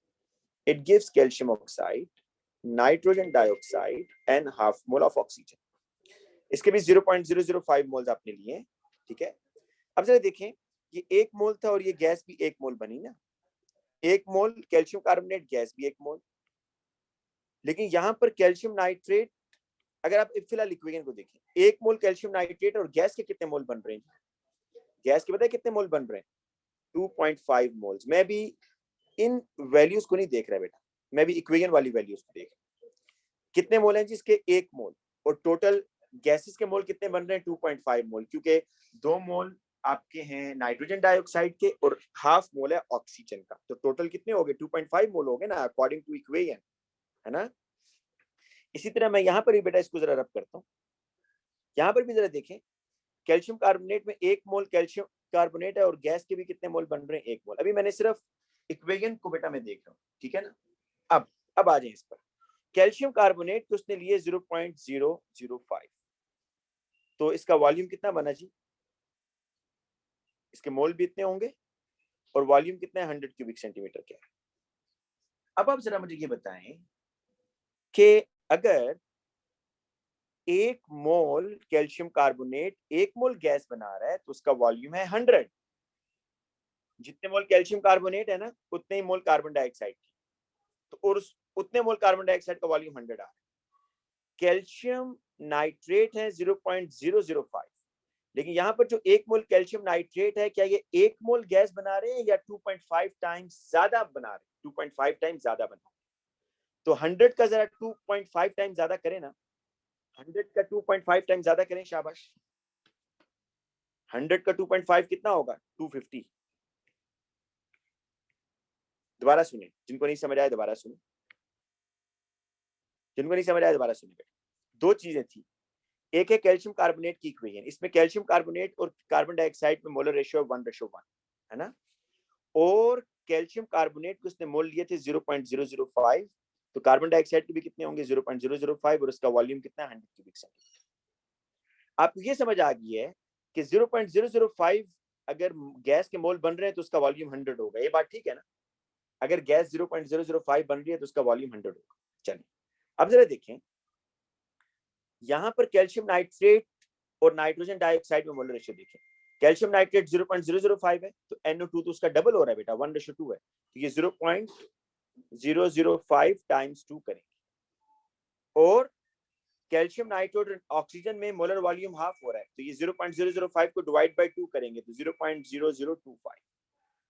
it gives calcium oxide, nitrogen dioxide and half mole of oxygen. इसके भी 0.005 मोल्स आपने लिए, ठीक है। अब जरा देखें, ये 1 मोल था और ये गैस भी 1 मोल बनी ना, 1 मोल कैल्शियम कार्बोनेट, गैस भी 1 मोल। लेकिन यहाँ पर कैल्शियम नाइट्रेट, अगर आप फिलहाल इक्वेशन को देखें, 1 मोल कैल्शियम नाइट्रेट और गैस के कितने मोल बन रहे हैं, गैस के पता है कितने मोल बन रहे हैं, 2.5 मोल्स। मैं भी इन वैल्यूज को नहीं देख रहा बेटा, मैं भी इक्वेशन वाली वैल्यूज को देख रहा। कितने मोल हैं जिसके 1 मोल, और टोटल गैसेस के मोल कितने बन रहे हैं, 2.5 मोल, क्योंकि 2 मोल आपके हैं नाइट्रोजन डाइऑक्साइड के और हाफ मोल है ऑक्सीजन का, तो टोटल कितने हो गए, 2.5 मोल हो गए ना, अकॉर्डिंग टू इक्वेशन, है ना। इसी तरह मैं यहाँ पर भी बेटा इसको जरा रब करता हूँ, यहाँ पर भी जरा देखें, कैल्शियम कार्बोनेट में 1 मोल कैल्शियम कार्बोनेट है और गैस के भी कितने मोल बन रहे हैं, 1 मोल। अभी मैंने सिर्फ इक्वेशन को बेटा मैं देख रहा हूँ, ठीक है ना। अब आ जाए इस पर, कैल्शियम कार्बोनेट तो उसने लिए 0.005, तो इसका वॉल्यूम कितना बना जी, इसके मोल भी इतने होंगे और वॉल्यूम कितना है, 100 क्यूबिक सेंटीमीटर के। अब आप जरा मुझे ये बताएं कि अगर 1 मोल कैल्शियम कार्बोनेट 1 मोल गैस बना रहा है तो उसका वॉल्यूम है 100। जितने मोल कैल्शियम कार्बोनेट है ना, उतने ही मोल कार्बन डाइऑक्साइड की, तो और उतने मोल कार्बन डाइऑक्साइड का वॉल्यूम 100 आ रहा है। कैल्शियम नाइट्रेट है 0.005, लेकिन यहाँ पर जो 1 मोल कैल्शियम नाइट्रेट है, क्या ये 1 मोल गैस बना रहे हैं या 2.5 टाइम्स ज्यादा बना रहे हैं, 2.5 टाइम्स ज्यादा बना रहे हैं। तो 100 का जरा 2.5 टाइम्स ज्यादा करें ना, 100 का 2.5 टाइम्स ज्यादा करें, शाबाश। 100 का 2.5 कितना होगा, 250। दोबारा सुने, जिनको नहीं समझ आया दोबारा सुने, जिनको नहीं समझ आया दोबारा सुने। दो चीजें थी, एक है कैल्शियम कार्बोनेट की इक्वेशन, इसमें कैल्शियम कार्बोनेट और कार्बन डाइऑक्साइड में मोलर रेशियो 1:1 है ना, और कैल्शियम कार्बोनेट के उसने मोल लिए थे 0.005, तो कार्बन डाइऑक्साइड के भी कितने होंगे 0.005, और उसका वॉल्यूम कितना 100 क्यूबिक सेंटीमीटर। आपको ये समझ आ गई है कि 0.005 अगर गैस के मोल बन रहे हैं तो उसका वॉल्यूम 100 होगा, ये बात ठीक है ना। अगर गैस 0.005 बन रही है तो उसका वॉल्यूम 100 होगा। चलिए अब जरा देखें, यहां पर कैल्शियम नाइट्रेट और नाइट्रोजन डाइऑक्साइड में मोलर रेशियो देखें। कैल्शियम नाइट्रेट 0.005 है तो NO2 तो उसका डबल हो रहा है बेटा, 1:2 है, तो ये 0.005 टाइम्स 2 करेंगे, और कैल्शियम नाइट्रेट और ऑक्सीजन में मोलर वॉल्यूम हाफ हो रहा है, तो ये 0.005 को डिवाइड बाय 2 करेंगे तो 0.0025।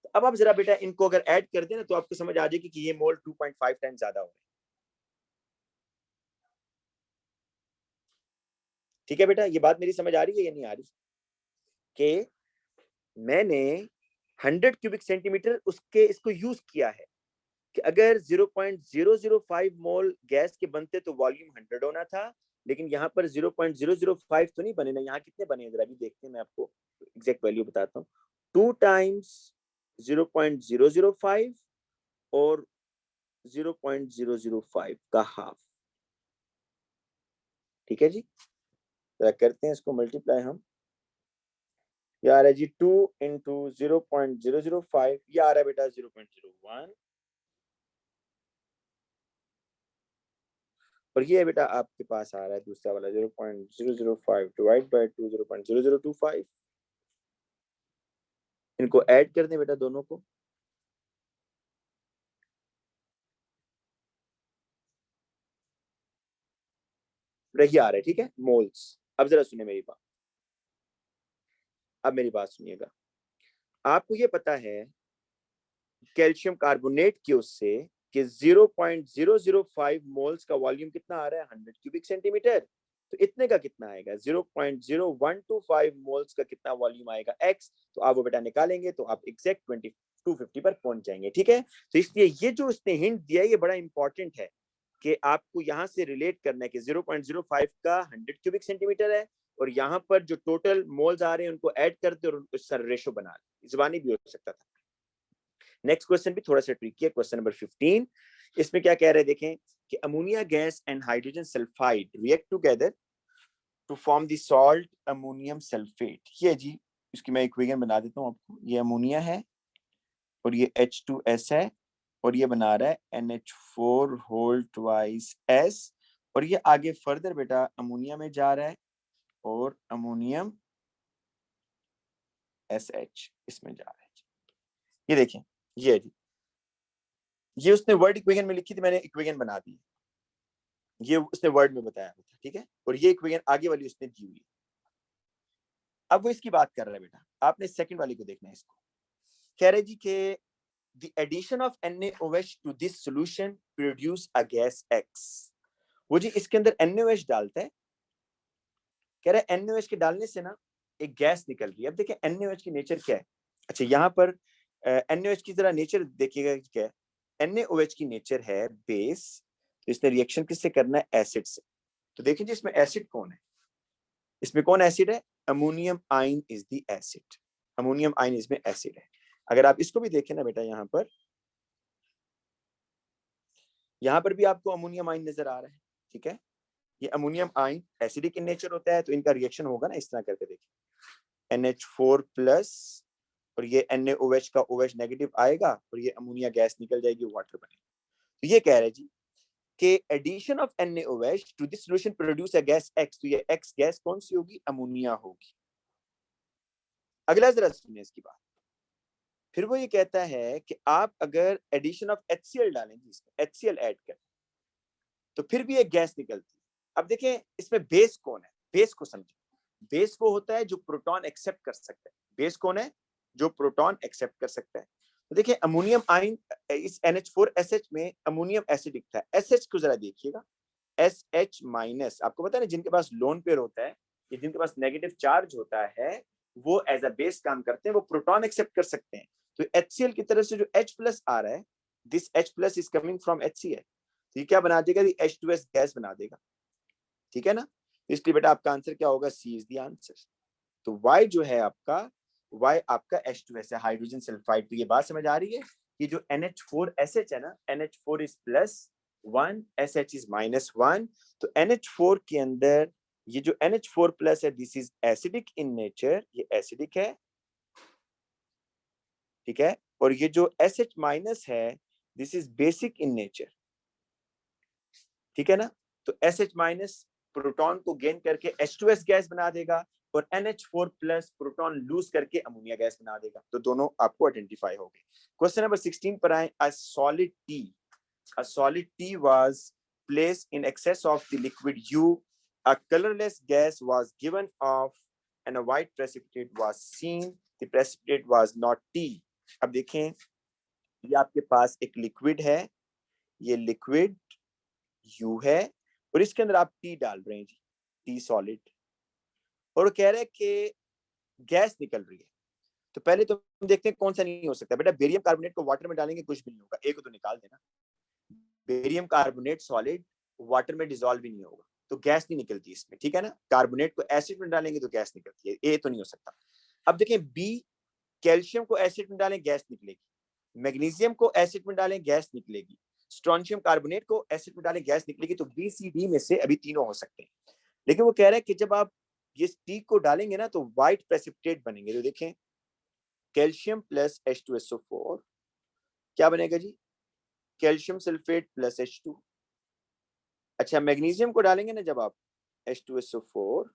तो अब आप जरा बेटा इनको अगर ऐड कर दें ना तो आपको समझ आ जाएगी कि ये मोल 2.5 टाइम्स ज्यादा हो रहा है। ठीक है बेटा, ये बात मेरी समझ आ रही है या नहीं आ रही, कि मैंने 100 क्यूबिक सेंटीमीटर उसके इसको यूज किया है कि अगर 0.005 मोल गैस के बनते तो वॉल्यूम 100 होना था, लेकिन यहाँ पर 0.005 तो नहीं बने ना, यहाँ कितने बने जरा भी देखते हैं, मैं आपको एग्जैक्ट वैल्यू बताता हूँ। 2 टाइम्स 0.005 और 0.005 का हाफ, ठीक है जी। तो करते हैं इसको मल्टीप्लाई हम, ये आ रहा है जी 2 इंटू 0.005, ये आ रहा है बेटा 0.01, और ये बेटा आपके पास आ रहा है दूसरा वाला 0.005 डिवाइड बाय 2 0.0025। इनको ऐड कर दें बेटा दोनों को, ये आ रहा है, ठीक है, मोल्स। अब जरा सुनिए मेरी बात, अब मेरी बात सुनिएगा। आपको ये पता है कैल्शियम कार्बोनेट की उससे कि 0.005 मोल्स का वॉल्यूम कितना आ रहा है 100 क्यूबिक सेंटीमीटर, तो इतने का कितना आएगा 0.0125 मोल्स का कितना वॉल्यूम आएगा x, तो आप वो बेटा निकालेंगे तो आप एग्जैक्ट 250 पर पहुंच जाएंगे। ठीक है, तो इसलिए ये जो उसने हिंट दिया है ये बड़ा इंपॉर्टेंट है कि आपको यहां से रिलेट करना है कि 0.05 का 100 क्यूबिक सेंटीमीटर है, और यहाँ पर जो टोटल मोल्स आ रहे हैं उनको ऐड करते और उसका रेशो बना ले, जुबानी भी हो सकता था। नेक्स्ट क्वेश्चन भी थोड़ा सा ट्रिकी है, क्वेश्चन नंबर 15। इसमें क्या कह रहे हैं देखें कि ammonia gas and hydrogen sulphide react together to form the salt ammonium sulphate. ये जी इसकी मैं इक्वेशन बना देता हूँ आपको, ये अमोनिया है और ये H2S है, और ये बना रहा है NH4 होल ट्वाइस S, और ये आगे फर्दर बेटा अमोनिया में जा रहा है और अमोनियम SH इसमें जा रहा है। ये देखें, ये जी, ये उसने वर्ड इक्वेशन में लिखी थी, मैंने इक्वेशन बना दी, ये उसने वर्ड में बताया था, ठीक है, और ये इक्वेशन आगे वाली उसने दी हुई है। अब वो इसकी बात कर रहा है बेटा, आपने सेकंड वाली को देखना है, इसको कह रहे जी कि the addition of NaOH to this solution produce a gas X। वो जी इसके अंदर NaOH डालता है, कह रहा है NaOH के डालने से ना एक गैस निकल रही है। अब देखिए NaOH की नेचर क्या है। अच्छा यहाँ पर NaOH की जरा नेचर देखिएगा क्या है। NaOH की नेचर है बेस, तो इसने रिएक्शन किससे करना है, एसिड से। तो देखिए जी इसमें एसिड कौन है, इसमें कौन एसिड है, अमोनियम आइन इज द एसिड, अमोनियम आइन इसमें एसिड है। अगर आप इसको भी देखें ना बेटा, यहाँ पर भी आपको अमोनियम आइन नजर आ रहा है, ठीक है, ये अमोनियम आइन एसिडिक इन नेचर होता है, तो इनका रिएक्शन होगा ना इस तरह करके, देखिए NH4 प्लस और ये NaOH का OH नेगेटिव आएगा और ये अमोनिया गैस निकल जाएगी, वाटर बनेगा। तो ये कह रहे हैं जी कि addition of NaOH to this solution produce a gas X, तो ये X गैस कौन सी होगी, अमोनिया होगी। अगला जरा सुनिए इसकी बात, फिर वो ये कहता है कि आप अगर एडिशन ऑफ HCl डालेंगे, इसमें HCl ऐड करें तो फिर भी एक गैस निकलती है। अब देखें इसमें बेस कौन है, बेस को समझे, बेस वो होता है जो प्रोटॉन एक्सेप्ट कर सकता है। बेस कौन है, जो प्रोटॉन एक्सेप्ट कर सकता है। तो देखिए अमोनियम आइन इस NH4SH में अमोनियम एसिड दिखता है, SH को जरा देखिएगा, SH माइनस, आपको पता है ना जिनके पास लोन पेयर होता है या जिनके पास नेगेटिव चार्ज होता है वो एज अ बेस काम करते हैं, वो प्रोटॉन एक्सेप्ट कर सकते हैं। तो HCl की तरफ से जो H प्लस आ रहा है, this H plus is coming from HCl, तो ये क्या बना देगा, H2S गैस बना देगा, ठीक है ना। इसलिए बेटा आपका आंसर क्या होगा, सी इज द आंसर। तो वाई जो है आपका, वाई आपका H2S है, हाइड्रोजन सल्फाइड। तो ये बात समझ आ रही है कि जो NH4SH है ना, NH4 इज +1, SH इज -1। तो NH4 के अंदर ये जो NH4 प्लस है, this is acidic in nature, ये एसिडिक है, ठीक है। और ये जो SH माइनस है, this is basic in nature, ठीक है ना। तो SH माइनस प्रोटॉन को गेन करके H2S गैस बना देगा, और NH4 प्लस प्रोटॉन लूज करके अमोनिया गैस बना देगा। तो दोनों आपको आइडेंटिफाई हो गए। क्वेश्चन नंबर 16 पर आए। A solid T was placed in excess of the liquid U. A colorless gas was given off and a white precipitate was seen. The precipitate was not T. अब देखें, ये आपके पास एक liquid है, ये liquid U है, और इसके अंदर आप T डाल रहे हैं जी, T सॉलिड, और कह रहे हैं कि गैस निकल रही है। तो पहले तो हम देखते हैं कौन सा नहीं हो सकता। बेटा बेरियम कार्बोनेट को वाटर में डालेंगे कुछ भी नहीं होगा, एक को तो निकाल देना। बेरियम कार्बोनेट सॉलिड वाटर में डिसॉल्व भी नहीं होगा, तो गैस नहीं निकलती इसमें, ठीक है ना। कार्बोनेट को एसिड में डालेंगे तो गैस निकलती है, ए तो नहीं हो सकता। अब देखें बी, कैल्शियम को एसिड में डालें गैस निकलेगी, मैग्नीशियम को एसिड में डालें गैस निकलेगी, स्ट्रोंशियम कार्बोनेट को एसिड में डालें गैस निकलेगी। तो बी सी डी में से अभी तीनों हो सकते हैं। लेकिन वो कह रहा है कि जब आप ये टी को डालेंगे ना तो व्हाइट प्रेसिपिटेट बनेंगे। तो देखें कैल्शियम प्लस H2SO4 क्या बनेगा जी, कैल्शियम सल्फेट प्लस H2। अच्छा मैग्नीशियम को डालेंगे ना जब आप H2SO4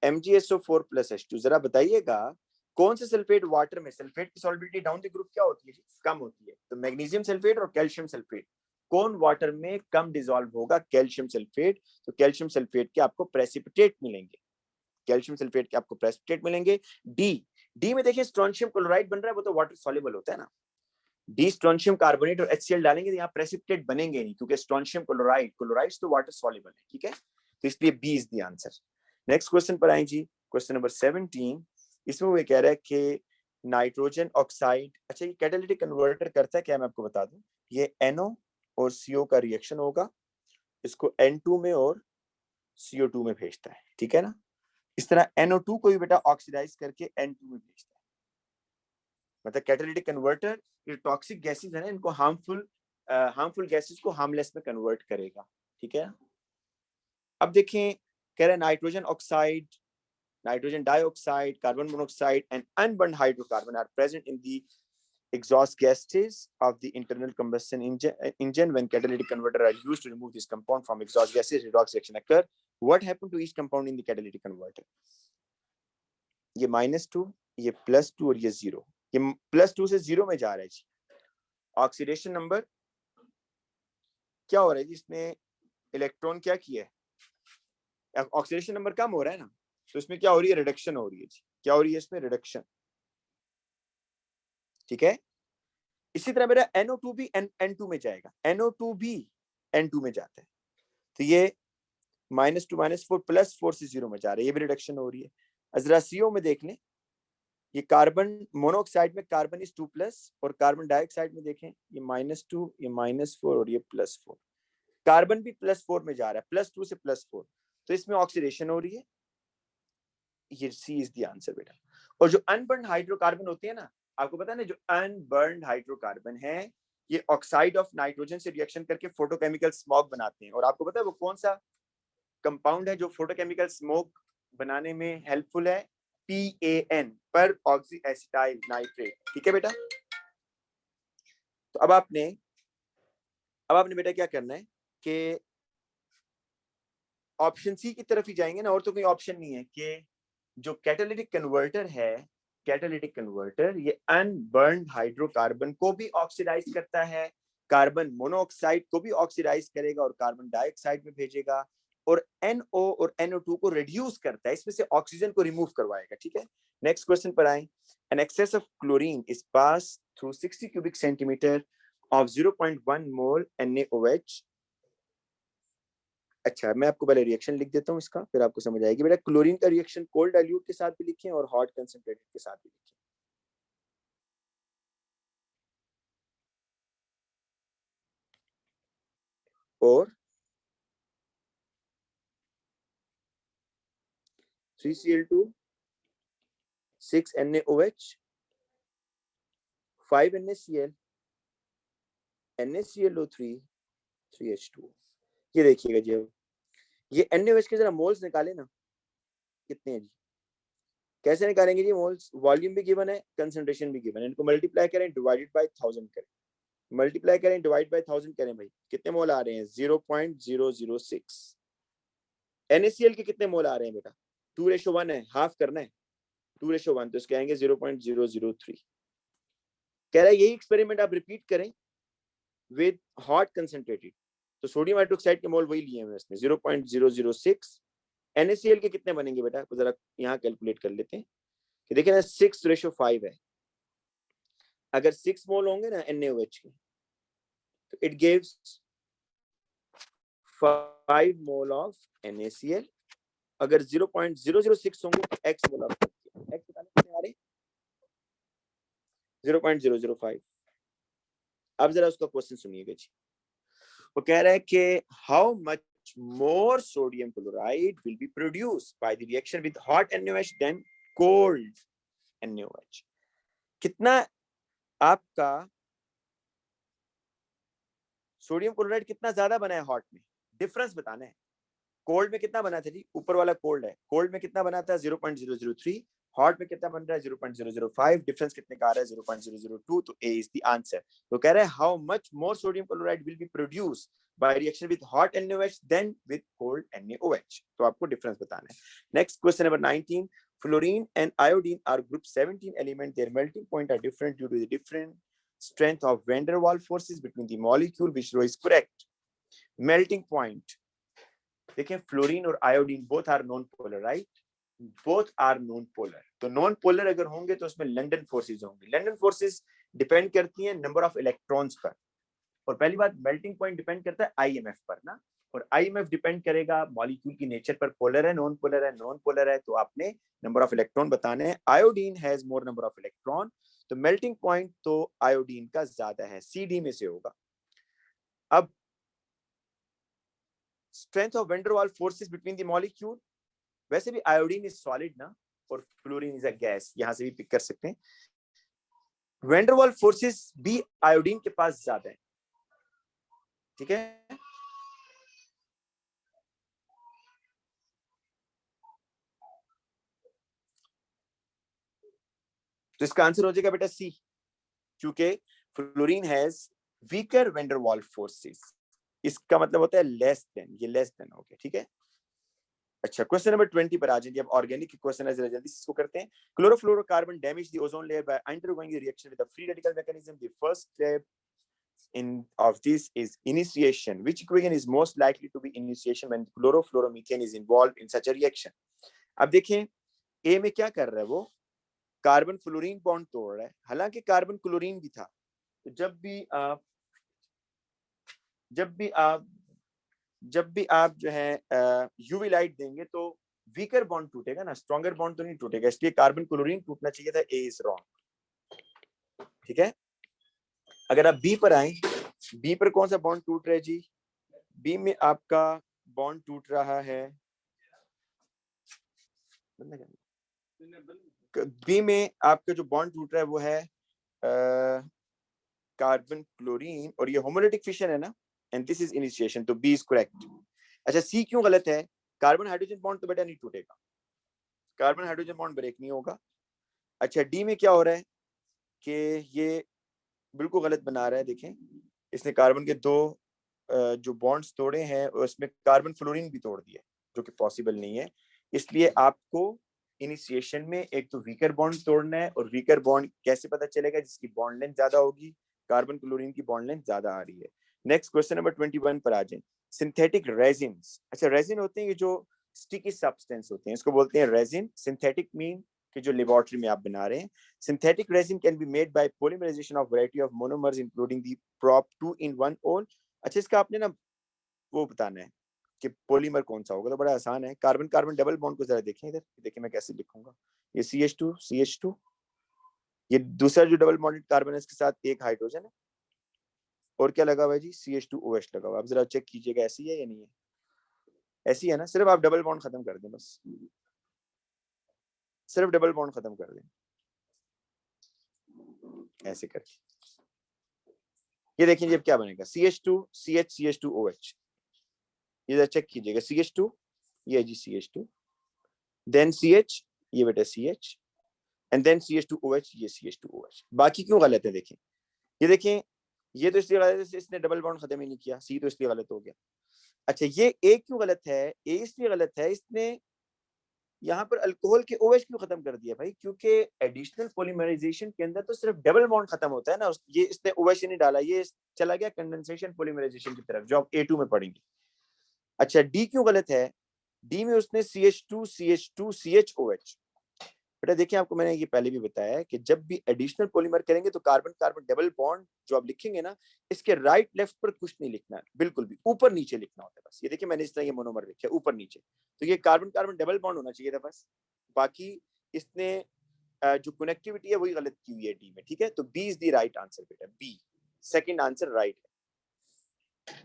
MgSO4 प्लस H2, जरा बताइएगा कौन से सल्फेट वाटर में, सल्फेट की सॉल्युबिलिटी डाउन द ग्रुप क्या होती है जी, कम होती है। तो मैग्नीशियम सल्फेट और कैल्शियम सल्फेट कौन वाटर में कम डिसॉल्व होगा, कैल्शियम सल्फेट। तो कैल्शियम सल्फेट के आपको प्रेसिपिटेट मिलेंगे, कैल्शियम सल्फेट के आपको प्रेसिपिटेट मिलेंगे। डी में देखिए स्ट्रोंशियम क्लोराइड बन रहा है, वो तो वाटर सॉल्युबल होता है ना। डी स्ट्रोंशियम कार्बोनेट और HCl डालेंगे तो यहाँ प्रेसिपिटेट बनेंगे नहीं, क्योंकि स्ट्रोंशियम क्लोराइड, क्लोराइड्स तो वाटर सॉल्युबल है, ठीक है। तो इसलिए B is the answer. Next question पर आए जी, क्वेश्चन नंबर 17। इसमें वो कह रहा है कि नाइट्रोजन ऑक्साइड, अच्छा ये कैटालिटिक कन्वर्टर करता है क्या, मैं आपको बता दूं। ये NO और CO का रिएक्शन होगा, इसको N2 में और CO2 में भेजता है, ठीक है ना। इस तरह NO2 को भी बेटा ऑक्सीडाइज करके N2 में भेजता है। मतलब कैटालिटिक कन्वर्टर ये टॉक्सिक गैसेस है ना, इनको हार्मफुल गैसेस को हार्मलेस में कन्वर्ट करेगा, ठीक है। अब देखें, कह रहे हैं nitrogen oxide, nitrogen dioxide, carbon monoxide and unburned hydrocarbon are present in the exhaust gases of the internal combustion engine. When catalytic converter are used to remove this compound from exhaust gases, redox reaction occur. What happened to each compound in the catalytic converter? ये -2, ये +2 और ये 0, ये +2 से 0 में जा रहा है जी। ऑक्सीडेशन नंबर क्या हो रहा है जी, इसमें इलेक्ट्रॉन क्या किया है, ऑक्सीडेशन नंबर कम हो रहा है ना, तो इसमें क्या हो रही है, रिडक्शन हो रही है जी। क्या हो रही है इसमें, रिडक्शन, ठीक है। इसी तरह मेरा NO2 भी N2 में जाएगा, NO2 भी N2 में जाता है, तो ये -2 -4 +4 से 0 में जा रहा है, ये भी रिडक्शन हो रही है। जरा CO में देख लें, ये कार्बन मोनोऑक्साइड में कार्बन इज 2+, और कार्बन डाइऑक्साइड में देखें ये -2, ये -4 और ये +4, कार्बन भी +4 में जा रहा है, +2 से +4, तो इसमें ऑक्सीडेशन हो रही है। ये सी इज द आंसर बेटा। और जो अनबर्न्ड हाइड्रोकार्बन होते हैं ना, आपको पता है ना, जो अनबर्न्ड हाइड्रोकार्बन है ये ऑक्साइड ऑफ नाइट्रोजन से रिएक्शन करके फोटोकेमिकल स्मोक बनाते हैं। और आपको पता है वो कौन सा कंपाउंड है जो फोटोकेमिकल स्मोक बनाने में हेल्पफुल है, PAN, पर ऑक्सी एसिटाइल नाइट्रेट, ठीक है बेटा। तो अब आपने बेटा क्या करना है कि ऑप्शन सी की तरफ ही जाएंगे ना, और तो कोई ऑप्शन नहीं है। कि जो कैटालिटिक कन्वर्टर है, कैटालिटिक कन्वर्टर ये अनबर्न्ड हाइड्रोकार्बन को भी ऑक्सीडाइज करता है, कार्बन मोनोऑक्साइड को भी ऑक्सीडाइज करेगा और कार्बन डाइऑक्साइड में भेजेगा, और NO और NO2 को रिड्यूस करता है, इसमें से ऑक्सीजन को रिमूव करवाएगा, ठीक है। नेक्स्ट क्वेश्चन पर आए। An excess of chlorine is pass through 60 cubic centimetre of 0.1 mole NaOH। अच्छा मैं आपको पहले रिएक्शन लिख देता हूँ इसका, फिर आपको समझ आएगी बेटा। क्लोरीन का रिएक्शन कोल्ड डाइल्यूट के साथ भी लिखें और हॉट कंसंट्रेटेड के साथ भी लिखें। और 3Cl2, 6NaOH, 5NaCl, NaClO3, 3H2। ये देखिएगा जी, अब ये NaOH के जरा मोल्स निकाले ना, कितने हैं जी? कैसे निकालेंगे जी मोल्स? वॉल्यूम भी गिवन है, कंसंट्रेशन भी गिवन है, इनको मल्टीप्लाई करें, डिवाइडेड बाय 1000 करें, मल्टीप्लाई करें, डिवाइड बाय 1000 करें भाई, कितने मोल आ रहे हैं? 0.006। NaCl के कितने मोल आ रहे हैं बेटा? 2:1 है, हाफ करना है, 2:1, तो इसके आएंगे 0.003। कह रहा है यही एक्सपेरिमेंट आप रिपीट करें विद हॉट कंसंट्रेटेड, तो सोडियम हाइड्रोक्साइड के मोल वही लिए हैं इसमें 0.006। NaCl के कितने बनेंगे बेटा? तो जरा यहाँ कैलकुलेट कर लेते हैं कि देखिए ना 6:5 है, अगर 6 मोल होंगे ना NaOH के, तो it gives 5 mole of NaCl। अगर 0.006 होंगे तो x मोल ऑफ x कितने आ रहे? 0.005। अब जरा उसका क्वेश्चन सुनिएगा जी, वो कह रहा है कि how much more sodium chloride will be produced by the reaction with hot NaOH than cold NaOH। कितना आपका सोडियम क्लोराइड कितना ज्यादा बना है हॉट में, डिफरेंस बताना है। कोल्ड में कितना बना था जी? ऊपर वाला कोल्ड है, कोल्ड में कितना बना था? 0.003। हॉट में कितना बन रहा है? 0.005। डिफरेंस कितने का आ रहा है? 0.002। तो ए इज द आंसर। तो कह रहा है how much more sodium chloride will be produce by reaction with hot NaOH than with cold NaOH। तो आपको डिफरेंस बताना है। Next question number 19। Fluorine and iodine are group 17 element. Their melting point are different due to the different strength of van der Waals forces between the molecule, which row is correct? Melting point, देखिए fluorine और iodine both are non polar, right? Both are non polar. तो non polar अगर होंगे तो उसमें London forces होंगे। London forces depend करती हैं नंबर ऑफ इलेक्ट्रॉन्स पर, और पहली बात मेल्टिंग पॉइंट डिपेंड करता है IMF पर ना, और IMF डिपेंड करेगा मॉलिक्यूल की नेचर पर, पोलर है, नॉन पोलर है, नॉन पोलर है, तो आपने नंबर ऑफ इलेक्ट्रॉन बताने हैं। Iodine has more number of electron, तो मेल्टिंग पॉइंट तो आयोडीन का ज्यादा है, CD में से होगा। अब strength of van der Waals forces between the molecule, वैसे भी आयोडीन इज सॉलिड ना, और फ्लोरीन इज अ गैस, यहां से भी पिक कर सकते हैं। वैन डर वाल्स फोर्सेस भी आयोडीन के पास ज्यादा है, ठीक है? तो इसका आंसर हो जाएगा बेटा सी, क्योंकि fluorine has weaker van der Waals forces, इसका मतलब होता है लेस देन, ये लेस देन हो गया, ठीक है? अच्छा, क्वेश्चन नंबर 20 पर आ जाएंगे। अब ऑर्गेनिक के क्वेश्चन है, जरा जल्दी से इसको करते हैं। Chlorofluorocarbon damage the ozone layer by undergoing the reaction with the free radical mechanism. The first step in of this is initiation. Which equation is most likely to be initiation when chlorofluoromethane is involved in such a reaction? अब देखें ए में क्या कर रहा है, वो carbon fluorine bond तोड़ रहा है, हालांकि कार्बन क्लोरीन भी था। तो जब भी आप जो है यूवी लाइट देंगे तो वीकर बॉन्ड टूटेगा ना, स्ट्रॉन्गर बॉन्ड तो नहीं टूटेगा, इसलिए कार्बन क्लोरीन टूटना चाहिए था। ए इज रॉन्ग, ठीक है? अगर आप बी पर आए, बी पर कौन सा बॉन्ड टूट रहा है जी? बी में आपका बॉन्ड टूट रहा है, बी में आपका जो बॉन्ड टूट रहा है वो है कार्बन क्लोरीन, और ये होमोलिटिक फिशन है ना, एंड दिस इज इनिशिएशन, तो बी इज करेक्ट। अच्छा, सी क्यों गलत है? कार्बन हाइड्रोजन बॉन्ड तो बेटा नहीं टूटेगा, कार्बन हाइड्रोजन बॉन्ड ब्रेक नहीं होगा। अच्छा, डी में क्या हो रहा है कि ये बिल्कुल गलत बना रहा है। देखें, इसने कार्बन के दो जो बॉन्ड्स तोड़े हैं उसमें कार्बन फ्लोरीन भी तोड़ दिया, जो कि पॉसिबल नहीं है। इसलिए आपको इनिशिएशन में एक तो वीकर बॉन्ड तोड़ना है, और वीकर बॉन्ड कैसे पता चलेगा? जिसकी बॉन्ड लेंथ ज्यादा होगी, कार्बन क्लोरीन की बॉन्ड लेंथ ज्यादा आ रही है। नेक्स्ट क्वेश्चन नंबर 21 पर आ जाए। सिंथेटिक रेजिन्स, अच्छा रेजिन होते हैं ये जो स्टिकी सब्सटेंस होते हैं, इसको बोलते हैं रेजिन। सिंथेटिक मीन कि जो लेबोरेटरी में आप बना रहे हैं। Synthetic resin can be made by polymerisation of variety of monomers including the prop 2-in-1 all। अच्छा, इसका आपने ना वो बताना है कि पॉलीमर कौन सा होगा, तो बड़ा आसान है। कार्बन कार्बन डबल बॉन्ड को जरा देखें इधर, देखिए मैं कैसे लिखूंगा। ये CH2 ये दूसरा जो डबल बॉन्डेड कार्बन है इसके साथ एक हाइड्रोजन है, और क्या लगा हुआ है जी? CH2OH लगा हुआ है। आप जरा चेक कीजिएगा ऐसी है या नहीं है? ऐसी है ना, सिर्फ आप डबल बॉन्ड खत्म कर दें बस। सिर्फ डबल बॉन्ड खत्म कर दें ऐसे करके। ये देखिए जी अब क्या बनेगा, CH2 CH CH2 OH, ये चेक कीजिएगा, CH2 ये जी CH2, देन CH ये बेटा CH, एंड देन CH2OH ये CH2OH। बाकी क्यों गलत है देखें, ये देखें, ये तो इसलिए गलत है इसने डबल बॉन्ड खत्म ही नहीं किया, सी तो इसलिए गलत हो गया। अच्छा ये ए क्यों गलत है, ए इसलिए गलत है इसने यहाँ पर अल्कोहल के OH क्यों खत्म कर दिया भाई, क्योंकि एडिशनल पॉलीमराइजेशन के अंदर तो सिर्फ डबल बॉन्ड खत्म होता है ना, ये इसने OH नहीं डाला, ये चला गया कंडेंसेशन पॉलीमराइजेशन की तरफ जो आप A2 में पढ़ेंगे। अच्छा डी क्यों गलत है, डी में उसने CH2 CH2 CHOH। बेटा देखिए आपको मैंने ये पहले भी बताया है कि जब भी एडिशनल पॉलीमर करेंगे तो कार्बन कार्बन डबल बॉन्ड जो आप लिखेंगे ना, इसके राइट लेफ्ट पर कुछ नहीं लिखना है, बिल्कुल भी ऊपर नीचे लिखना होता है बस। ये देखिए मैंने इस तरह ये मोनोमर लिखा है ऊपर नीचे, तो ये कार्बन कार्बन डबल बॉन्ड होना चाहिए था बस, बाकी इसने जो कनेक्टिविटी है वही गलत की हुई है डी में, ठीक है। तो B is the right answer बेटा, बी सेकंड आंसर राइट है।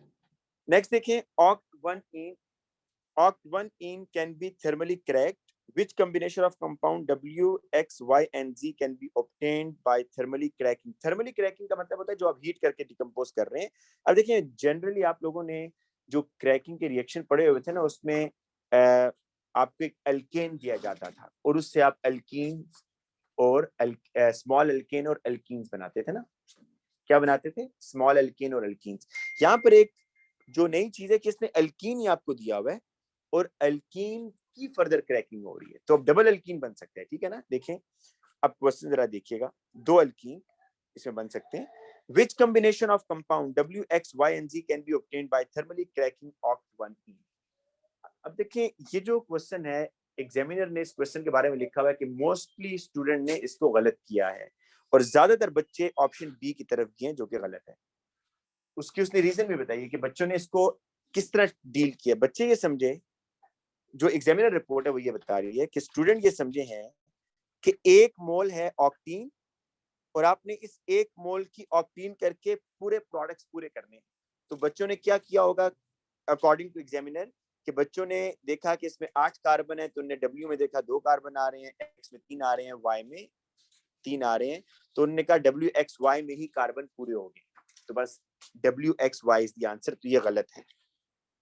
नेक्स्ट देखें, Oct1ene can be thermally cracked. Which combination of compound W, X, Y and Z can be obtained by thermally cracking? Thermally cracking का मतलब होता है जो आप heat करके डिकम्पोज कर रहे हैं। अब देखिए जनरली आप लोगों ने जो क्रैकिंग के रिएक्शन पढ़े हुए थे ना, उसमें आपको एक एल्केन दिया जाता था और उससे आप एल्कीन और स्मॉल एल्केन और एल्कीन्स बनाते थे ना। क्या बनाते थे, स्मॉल एल्केन और एल्कीन्स। यहाँ पर एक जो नई चीज है कि इसने एल्कीन ही आपको दिया हुआ है और एल्कीन की फर्दर क्रैकिंग हो रही है, तो अब डबल एल्कीन बन सकते हैं, ठीक है ना। देखें अब क्वेश्चन जरा देखिएगा, दो एल्कीन इसमें बन सकते हैं। Which combination of compound W, X, Y and Z can be obtained by thermally cracking Oct1ene? अब देखिए ये जो क्वेश्चन है, एग्जामिनर ने इस क्वेश्चन के बारे में लिखा हुआ है कि मोस्टली स्टूडेंट ने इसको गलत किया है और ज्यादातर बच्चे ऑप्शन बी की तरफ गए जो कि गलत है। उसकी उसने रीजन भी बताई कि बच्चों ने इसको किस तरह डील किया। बच्चे ये समझे, जो एग्जामिनर रिपोर्ट है वो ये बता रही है कि स्टूडेंट ये समझे हैं कि 1 मोल है ऑक्टीन और आपने इस 1 मोल की ऑक्टीन करके पूरे प्रोडक्ट्स पूरे करने हैं। तो बच्चों ने क्या किया होगा अकॉर्डिंग टू एग्जामिनर, कि बच्चों ने देखा कि इसमें 8 कार्बन है तो उन्होंने W में देखा 2 कार्बन आ रहे हैं, X में 3 आ रहे हैं, Y में 3 आ रहे हैं, तो उन्होंने कहा WXY में ही कार्बन पूरे हो गए, तो बस WXY इज द आंसर। तो ये गलत है।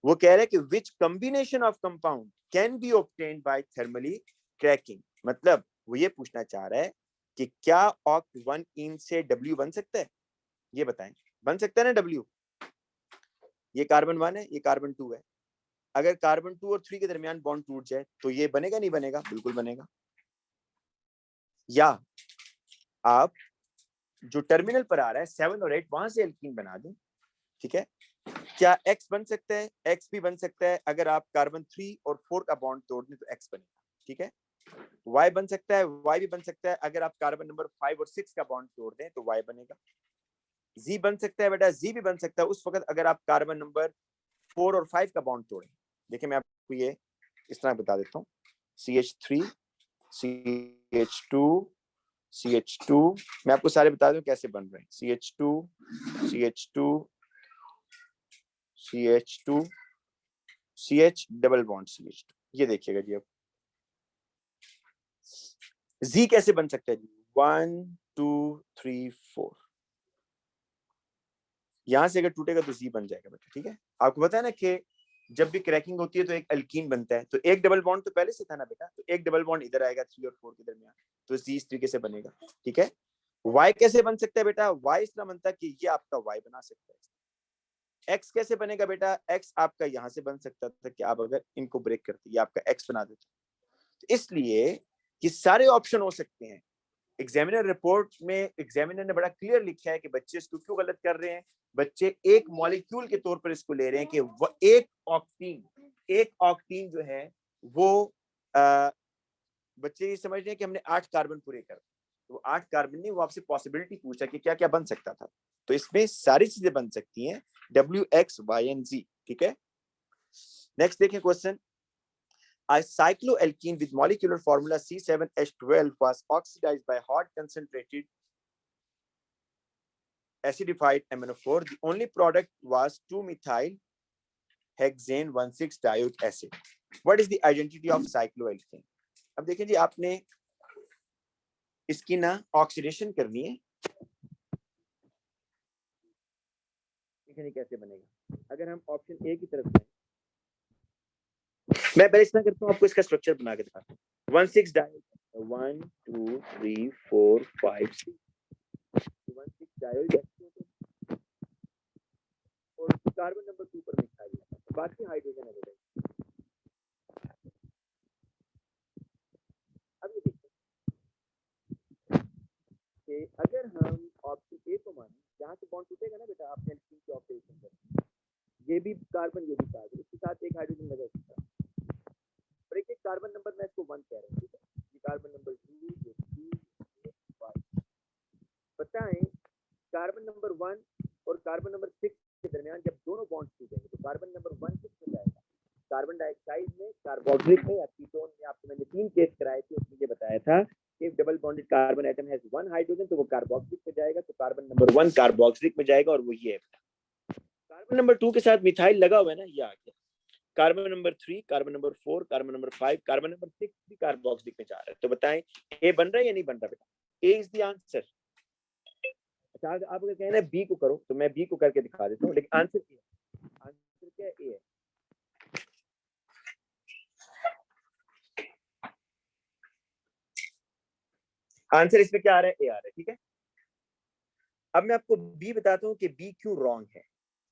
वो कह रहे हैं कि which combination of compound can be obtained by thermally cracking, मतलब वो ये पूछना चाह रहा है कि क्या Oct1ene से W बन सकता है, ये बताएं। बन सकता है ना W, ये कार्बन 1 है, ये कार्बन 2 है, अगर कार्बन 2 और 3 के दरमियान बॉन्ड टूट जाए तो ये बनेगा नहीं बनेगा, बिल्कुल बनेगा। या आप जो टर्मिनल पर आ रहा है 7 और 8 वहां से एल्कीन बना दें, ठीक है। क्या X बन सकता है, X भी बन सकता है, अगर आप कार्बन 3 और 4 का बॉन्ड तोड़ दें तो X बनेगा, ठीक है। Y बन सकता है, Y भी बन सकता है, अगर आप कार्बन नंबर 5 और 6 का बॉन्ड तोड़ दें तो Y बनेगा। Z बन सकता है बेटा, Z भी बन सकता है उस वक्त अगर आप कार्बन नंबर 4 और 5 का बॉन्ड तोड़ें। देखिए मैं आपको ये इस तरह बता देता हूँ, CH3 CH2 CH2, मैं आपको सारे बता दूं कैसे बन रहे हैं, CH2 CH2 CH2 CH double bond CH2। ये देखिएगा जी, अब Z कैसे बन सकता है जी, 1 2 3 4, यहां से अगर टूटेगा तो Z बन जाएगा बेटा, ठीक है। आपको पता है ना कि जब भी क्रैकिंग होती है तो एक अल्कीन बनता है, तो एक डबल बॉन्ड तो पहले से था ना बेटा, तो एक डबल बॉन्ड इधर आएगा 3 और 4 के दरमियान, तो Z इस तरीके से बनेगा, ठीक है। Y कैसे बन सकता है बेटा, Y इस तरह बनता है कि ये आपका Y बना सकता है। X कैसे बनेगा बेटा, X आपका यहां से बन सकता था कि आप अगर इनको ब्रेक करते ये आपका X बना देते। तो इसलिए ये सारे ऑप्शन हो सकते हैं। एग्जामिनर रिपोर्ट में एग्जामिनर ने बड़ा क्लियर लिखा है कि बच्चे इसको क्यों गलत कर रहे हैं। बच्चे एक मॉलिक्यूल के तौर पर इसको ले रहे हैं कि एक ऑक्टीन जो है वो बच्चे ये समझ रहे हैं कि हमने 8 कार्बन पूरे कर, तो 8 कार्बन नहीं, वो आपसे पॉसिबिलिटी पूछा कि क्या क्या बन सकता था। तो इसमें सारी चीजें बन सकती हैं, WXY and Z, ठीक है। नेक्स्ट देखें question, a cycloalkene with molecular formula C7H12 was oxidized by hot concentrated acidified amino4. The only product was 2-methyl hexane 1,6 diode acid. What is the identity of cycloalkene? अब देखिए जी, आपने इसकी ना oxidation करनी है, देखिए कैसे बनेगा। अगर हम ऑप्शन ए की तरफ जाएं, मैं पहले इतना करता हूँ, आपको इसका स्ट्रक्चर बना के दिखाता हूँ। 1,6 डायल 1 2 3 4 5 6 1,6 डायल और कार्बन नंबर 2 पर मिथाइल है, तो बाकी हाइड्रोजन है। अब ये देखिए कि अगर हम ऑप्शन ए को माने, यहाँ से बॉन्ड टूटेगा ना बेटा, आपने एल्कीन की ऑक्सीडेशन कर, ये भी कार्बन ये भी कार्बन, इसके साथ एक हाइड्रोजन लगा सकता है, और एक कार्बन नंबर मैं इसको 1 कह रहा हूँ, ठीक है। ये कार्बन नंबर 2, ये 3, ये 5। बताएं कार्बन नंबर 1 और कार्बन नंबर 6 के दरमियान जब दोनों बॉन्ड टूटेंगे तो कार्बन नंबर 1 किस में जाएगा? कार्बन डाइऑक्साइड में, कार्बोक्सिलिक में या कीटोन में? आपको मैंने 3 केस कराए थे, उसमें ये बताया था कि double bonded carbon atom has 1 hydrogen तो वो कार्बोक्सिलिक में जाएगा, तो कार्बन नंबर 1 कार्बोक्सिलिक में जाएगा, और वो ये है। कार्बन नंबर 2 के साथ मिथाइल लगा हुआ है ना, ये आ गया। Carbon number 3, carbon number 4, carbon number 5, carbon number 6 भी कार्बोक्सिलिक में जा रहा है। तो बताएं ए बन रहा है या नहीं बन रहा बेटा? ए इज द आंसर। अच्छा, आप अगर कहना है बी को करो तो मैं बी को करके दिखा देता हूँ, लेकिन आंसर क्या है? आंसर क्या है? ए है। आंसर इसमें क्या आ रहा है? ए आ रहा है, ठीक है। अब मैं आपको बी बताता हूँ कि बी क्यों रॉन्ग है,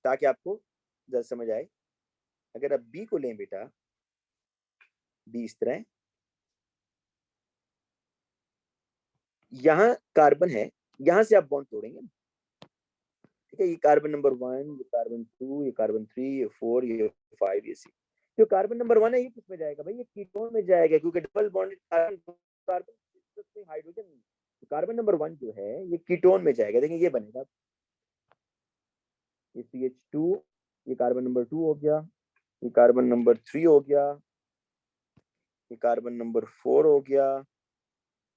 ताकि आपको जरा समझ आए। अगर आप बी को लें बेटा, बी इस तरह, यहाँ कार्बन है, यहाँ से आप बॉन्ड तोड़ेंगे, ठीक है। ये कार्बन नंबर 1, ये कार्बन 2, ये कार्बन 3, ये 4, ये 5, ये 6। जो कार्बन नंबर 1 है ये किस में जाएगा भाई? ये कीटोन में जाएगा, क्योंकि double bonded carbon carbon hydrogen, तो कार्बन नंबर 1 जो है ये कीटोन में जाएगा। देखिए ये बनेगा, ये CH2, ये कार्बन नंबर 2 हो गया, ये कार्बन नंबर 3 हो गया, ये कार्बन नंबर 4 हो गया,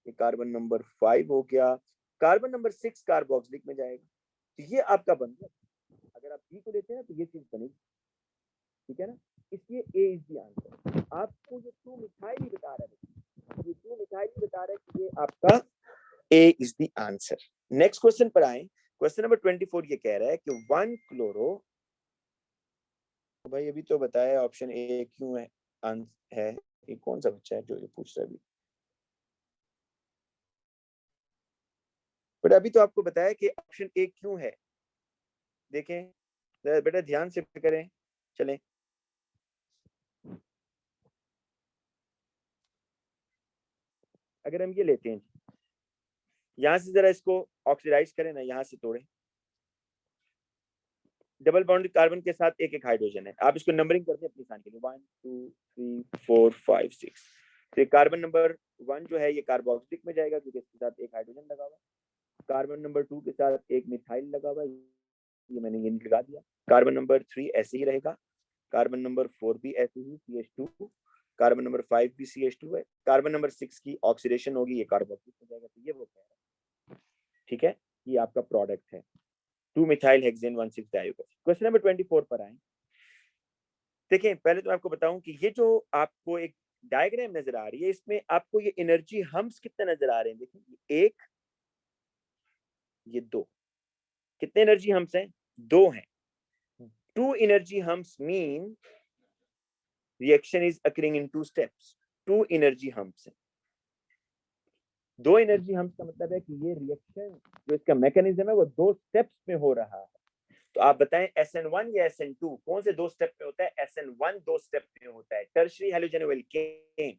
ये कार्बन नंबर 5 हो गया, कार्बन नंबर 6 कार्बोक्सिलिक में जाएगा। तो ये आपका बन गया। अगर आप बी को लेते हैं तो ये चीज बनेगी, ठीक है ना। इसलिए ए इज द आंसर। आपको ये 2 मिथाइल ही बता रहा है, ये 2 मिथाइल ही बता रहा है कि ये आपका A is the answer. Next question पर आए। क्वेश्चन नंबर 24 ये कह रहा है कि 1 क्लोरो, भाई अभी तो बताया ऑप्शन ए क्यों है। ये कौन सा बच्चा है जो ये पूछ रहा है अभी? बट अभी तो आपको बताया कि ऑप्शन ए क्यों है। देखें बेटा, ध्यान से करें, चलें। अगर हम ये लेते हैं, यहां से जरा इसको ऑक्सीडाइज करें ना, यहां से तोड़ें। डबल बॉन्ड कार्बन के साथ एक एक हाइड्रोजन है, आप इसको नंबरिंग करते हैं अपनी आसान के लिए, 1 2 3 4 5 6। तो कार्बन नंबर 1 जो है ये कार्बोक्सिलिक में जाएगा, क्योंकि इसके साथ एक हाइड्रोजन लगा हुआ है। कार्बन नंबर 2 के साथ एक मिथाइल लगा हुआ है, ये मैंने ये लगा दिया। कार्बन नंबर 3 ऐसे ही रहेगा, कार्बन नंबर 4 भी ऐसे ही CH2, कार्बन नंबर 5 भी CH2 है। कार्बन नंबर 6 की ऑक्सीडेशन होगी, ये कार्बोक्सिलिक हो जाएगा। तो ये वो कह रहा है, ठीक है। ये आपका प्रोडक्ट है 2 मिथाइल हेक्सेन 1,6 डाइओक्सी। क्वेश्चन नंबर 24 पर आए। देखिए पहले तो आपको बताऊं कि ये जो आपको एक डायग्राम नजर आ रही है, इसमें आपको ये एनर्जी हम्स कितने नजर आ रहे हैं? देखिए एक, ये दो। कितने एनर्जी हम्स हैं? 2 हैं। 2 energy humps mean reaction is occurring in 2 steps. 2 energy humps है। 2 एनर्जी हम्स का मतलब है कि ये रिएक्शन जो इसका मैकेनिज्म है वो 2 स्टेप्स में हो रहा है। तो आप बताएं SN1 या SN2 कौन से 2 स्टेप में होता है? SN1 2 स्टेप में होता है, टर्शियरी हैलोजेनल एल्केन।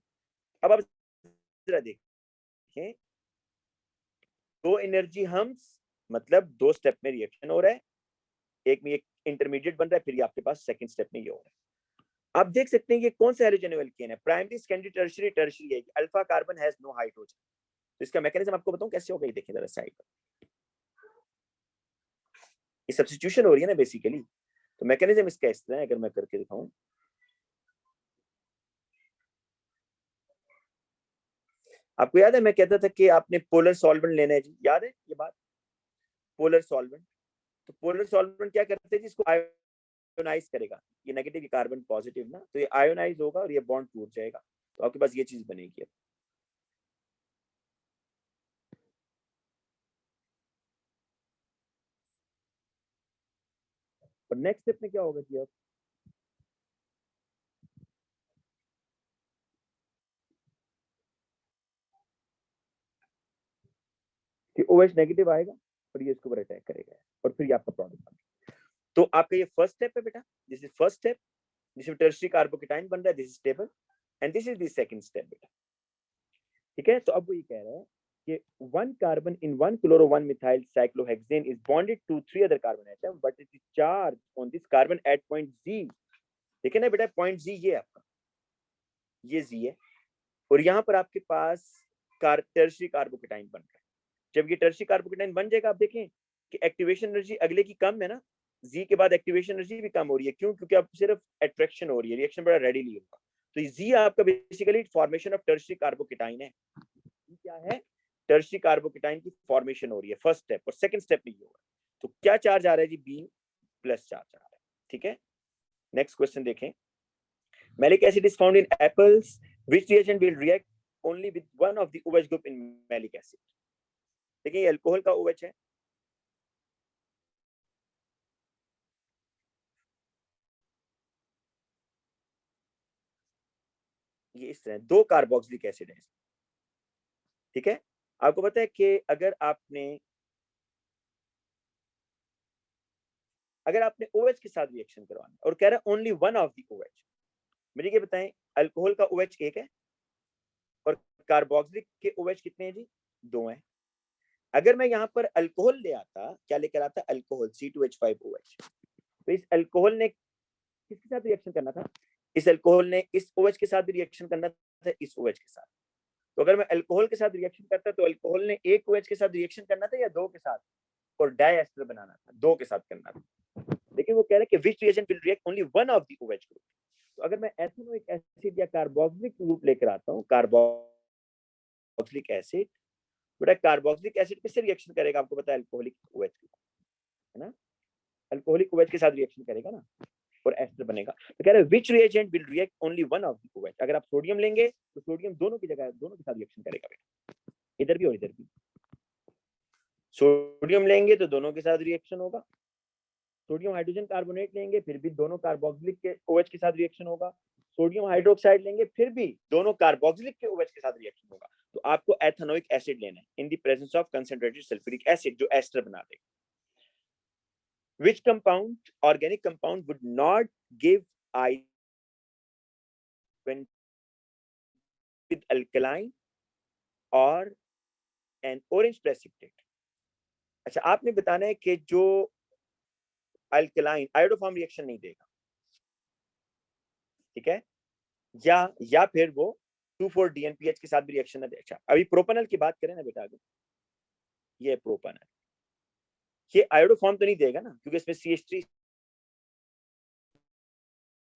अब आप जरा देखें, 2 एनर्जी हम्स मतलब 2 स्टेप में रिएक्शन हो रहा है, एक में एक इंटरमीडिएट बन रहा है, फिर आपके पास सेकंड स्टेप में ये हो रहा है। आप देख सकते हैं ये कौन सा हैलोजेनल एल्केन है? Primary, secondary, tertiary. टर्शियरी है। Alpha carbon has no hydrogen. तो इसका मैकेनिज्म आपको बताऊं कैसे होगा, ये देखें जरा साइड पर। ये सब्स्टिट्यूशन हो रही है ना बेसिकली, तो मैकेनिज्म इसका इस तरह है, अगर मैं करके दिखाऊं। आपको याद है मैं कहता था कि आपने पोलर सॉल्वेंट लेना है जी, याद है ये बात? पोलर सॉल्वेंट, तो पोलर सॉल्वेंट क्या करते हैं जी, इसको आयोनाइज करेगा। ये नेगेटिव, ये कार्बन पॉजिटिव ना, तो ये आयोनाइज होगा और ये बॉन्ड टूट जाएगा, तो आपके पास ये चीज बनेगी। और नेक्स्ट स्टेप में क्या होगा जी अब कि OH नेगेटिव आएगा और ये इसके ऊपर अटैक करेगा और फिर ये आपका प्रोडक्ट बनेगा। तो आपका ये फर्स्ट स्टेप है बेटा, दिस इज फर्स्ट स्टेप जिसमें टर्शियरी कार्बोकेटाइन बन रहा है, this is stable and this is the second step बेटा। ठीक है, तो अब वो ये कह रहा है कि 1 carbon in 1 chloro 1 methyl cyclohexane is bonded to 3 other carbon atom but it is charged on this carbon at point Z। देखिए ना बेटा, पॉइंट Z ये आपका, ये Z है और यहाँ पर आपके पास टर्शियरी कार्बोकेटाइन बन रहा है। जब ये टर्शियरी कार्बोकेटाइन बन जाएगा, आप देखें कि एक्टिवेशन एनर्जी अगले की कम है ना, Z के बाद एक्टिवेशन एनर्जी भी कम हो रही है। क्यों? क्योंकि अब सिर्फ अट्रैक्शन हो रही है, रिएक्शन बड़ा रेडीली होगा। तो Z आपका basically formation of tertiary carbocation है। क्या है? टर्शियरी कार्बोकेटाइन की फॉर्मेशन हो रही है, फर्स्ट स्टेप। और सेकंड स्टेप नहीं होगा। तो क्या चार्ज आ रहा है जी? B प्लस चार्ज आ रहा है। ठीक है, नेक्स्ट क्वेश्चन देखें। Malic acid is found in apples, which reagent will react only with one of the OH group in malic acid. देखिए ये अल्कोहल का OH है, ये इस तरह 2 कार्बोक्सिलिक एसिड है। ठीक है, आपको पता है कि अगर आपने OH के साथ रिएक्शन करवाना और कह रहा है only one of the OH, मुझे ये बताएं अल्कोहल का OH एक है और कार्बोक्सिलिक के OH कितने हैं जी? 2 हैं। अगर मैं यहाँ पर अल्कोहल ले आता, क्या लेकर आता? Alcohol C2H5OH। तो इस अल्कोहल ने किसके साथ रिएक्शन करना था? इस अल्कोहल ने इस OH के साथ भी रिएक्शन करना था, इस OH के साथ। तो अगर मैं अल्कोहल के साथ रिएक्शन करता तो अल्कोहल ने एक OH के साथ रिएक्शन करना था या 2 के साथ? और डाइएस्टर बनाना था, 2 के साथ करना था। लेकिन वो कह रहे हैं कि which reagent will react only one of the OH group. तो अगर मैं एथेनोइक एसिड या कार्बोक्सिलिक ग्रुप लेकर आता हूँ, कार्बोक्सिलिक एसिड, बेटा कार्बोक्सिलिक एसिड किससे रिएक्शन करेगा? आपको पता है अल्कोहलिक OH, है ना? अल्कोहलिक OH के साथ रिएक्शन करेगा ना और एस्टर बनेगा। तो कह रहे हैं which reagent will react only one of the OH। अगर आप सोडियम लेंगे तो सोडियम दोनों की जगह दोनों के साथ रिएक्शन करेगा बेटा, इधर भी और इधर भी। सोडियम लेंगे तो दोनों के साथ रिएक्शन होगा, सोडियम हाइड्रोजन कार्बोनेट लेंगे फिर भी दोनों कार्बोक्सिलिक के OH के साथ रिएक्शन होगा, सोडियम हाइड्रोक्साइड लेंगे फिर भी दोनों कार्बोक्सिलिक के OH के साथ रिएक्शन होगा। तो आपको एथेनोइक एसिड लेना है in the presence of concentrated sulphuric acid, जो एस्टर बना देगा। Which compound, organic compound, would not give I when with alkaline or an orange precipitate? अच्छा, आपने बताना है कि जो अल्कलाइन आयोडोफॉर्म रिएक्शन नहीं देगा, ठीक है, या फिर वो 2,4-DNPH के साथ भी रिएक्शन ना दे। अच्छा, अभी प्रोपेनल की बात करें ना बेटा, आगे ये प्रोपेनल, ये आयोडोफॉर्म तो नहीं देगा ना, क्योंकि इसमें CH3,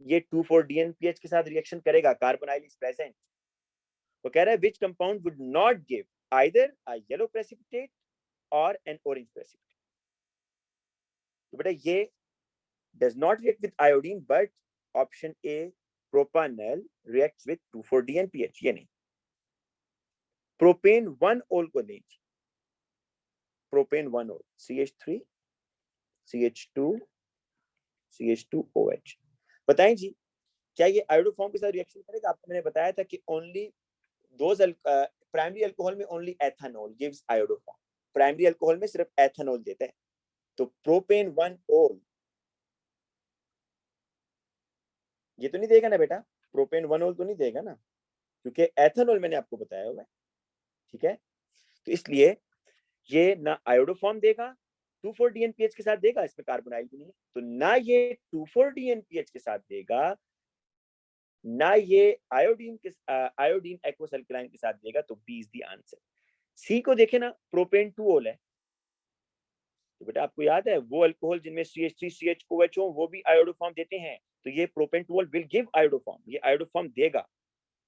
ये 2,4-DNPH के साथ रिएक्शन करेगा, कार्बोनाइल इज प्रेजेंट। तो कह रहा है which compound would not give either a yellow precipitate और एन ऑरेंज प्रेसिपिटेट। तो बेटा ये does not react with iodine but option A प्रोपानल reacts with 2,4-DNPH, ये नहीं। प्रोपेन 1 ओल को दें, प्रोपेन 1 ओल CH3 CH2 CH2OH, बताएं जी क्या ये आयोडोफॉर्म के साथ रिएक्शन करेगा? आपको मैंने बताया था कि ओनली दोज प्राइमरी अल्कोहल में only ethanol gives iodoform, primary alcohol में सिर्फ एथेनॉल देता है। तो प्रोपेन 1 ओल ये तो नहीं देगा ना बेटा, प्रोपेन 1 ओल तो नहीं देगा ना, क्योंकि एथेनॉल मैंने आपको बताया हुआ है। ठीक है, तो इसलिए ये ना आयोडोफॉर्म देगा, 2,4-DNPH के साथ देगा, इसमें कार्बोनाइल भी नहीं है, तो ना ये 2,4-DNPH के साथ देगा, ना ये आयोडीन एक्वस अल्कलाइन के साथ देगा। तो बी इज द आंसर। सी को देखे ना, प्रोपेन 2 ओल है, तो बेटा आपको याद है वो अल्कोहल जिनमें CH3 CHOH हो वो भी आयोडोफॉर्म देते हैं, तो ये प्रोपेन 2 ओल विल गिव आयोडोफॉर्म, ये आयोडोफॉर्म देगा।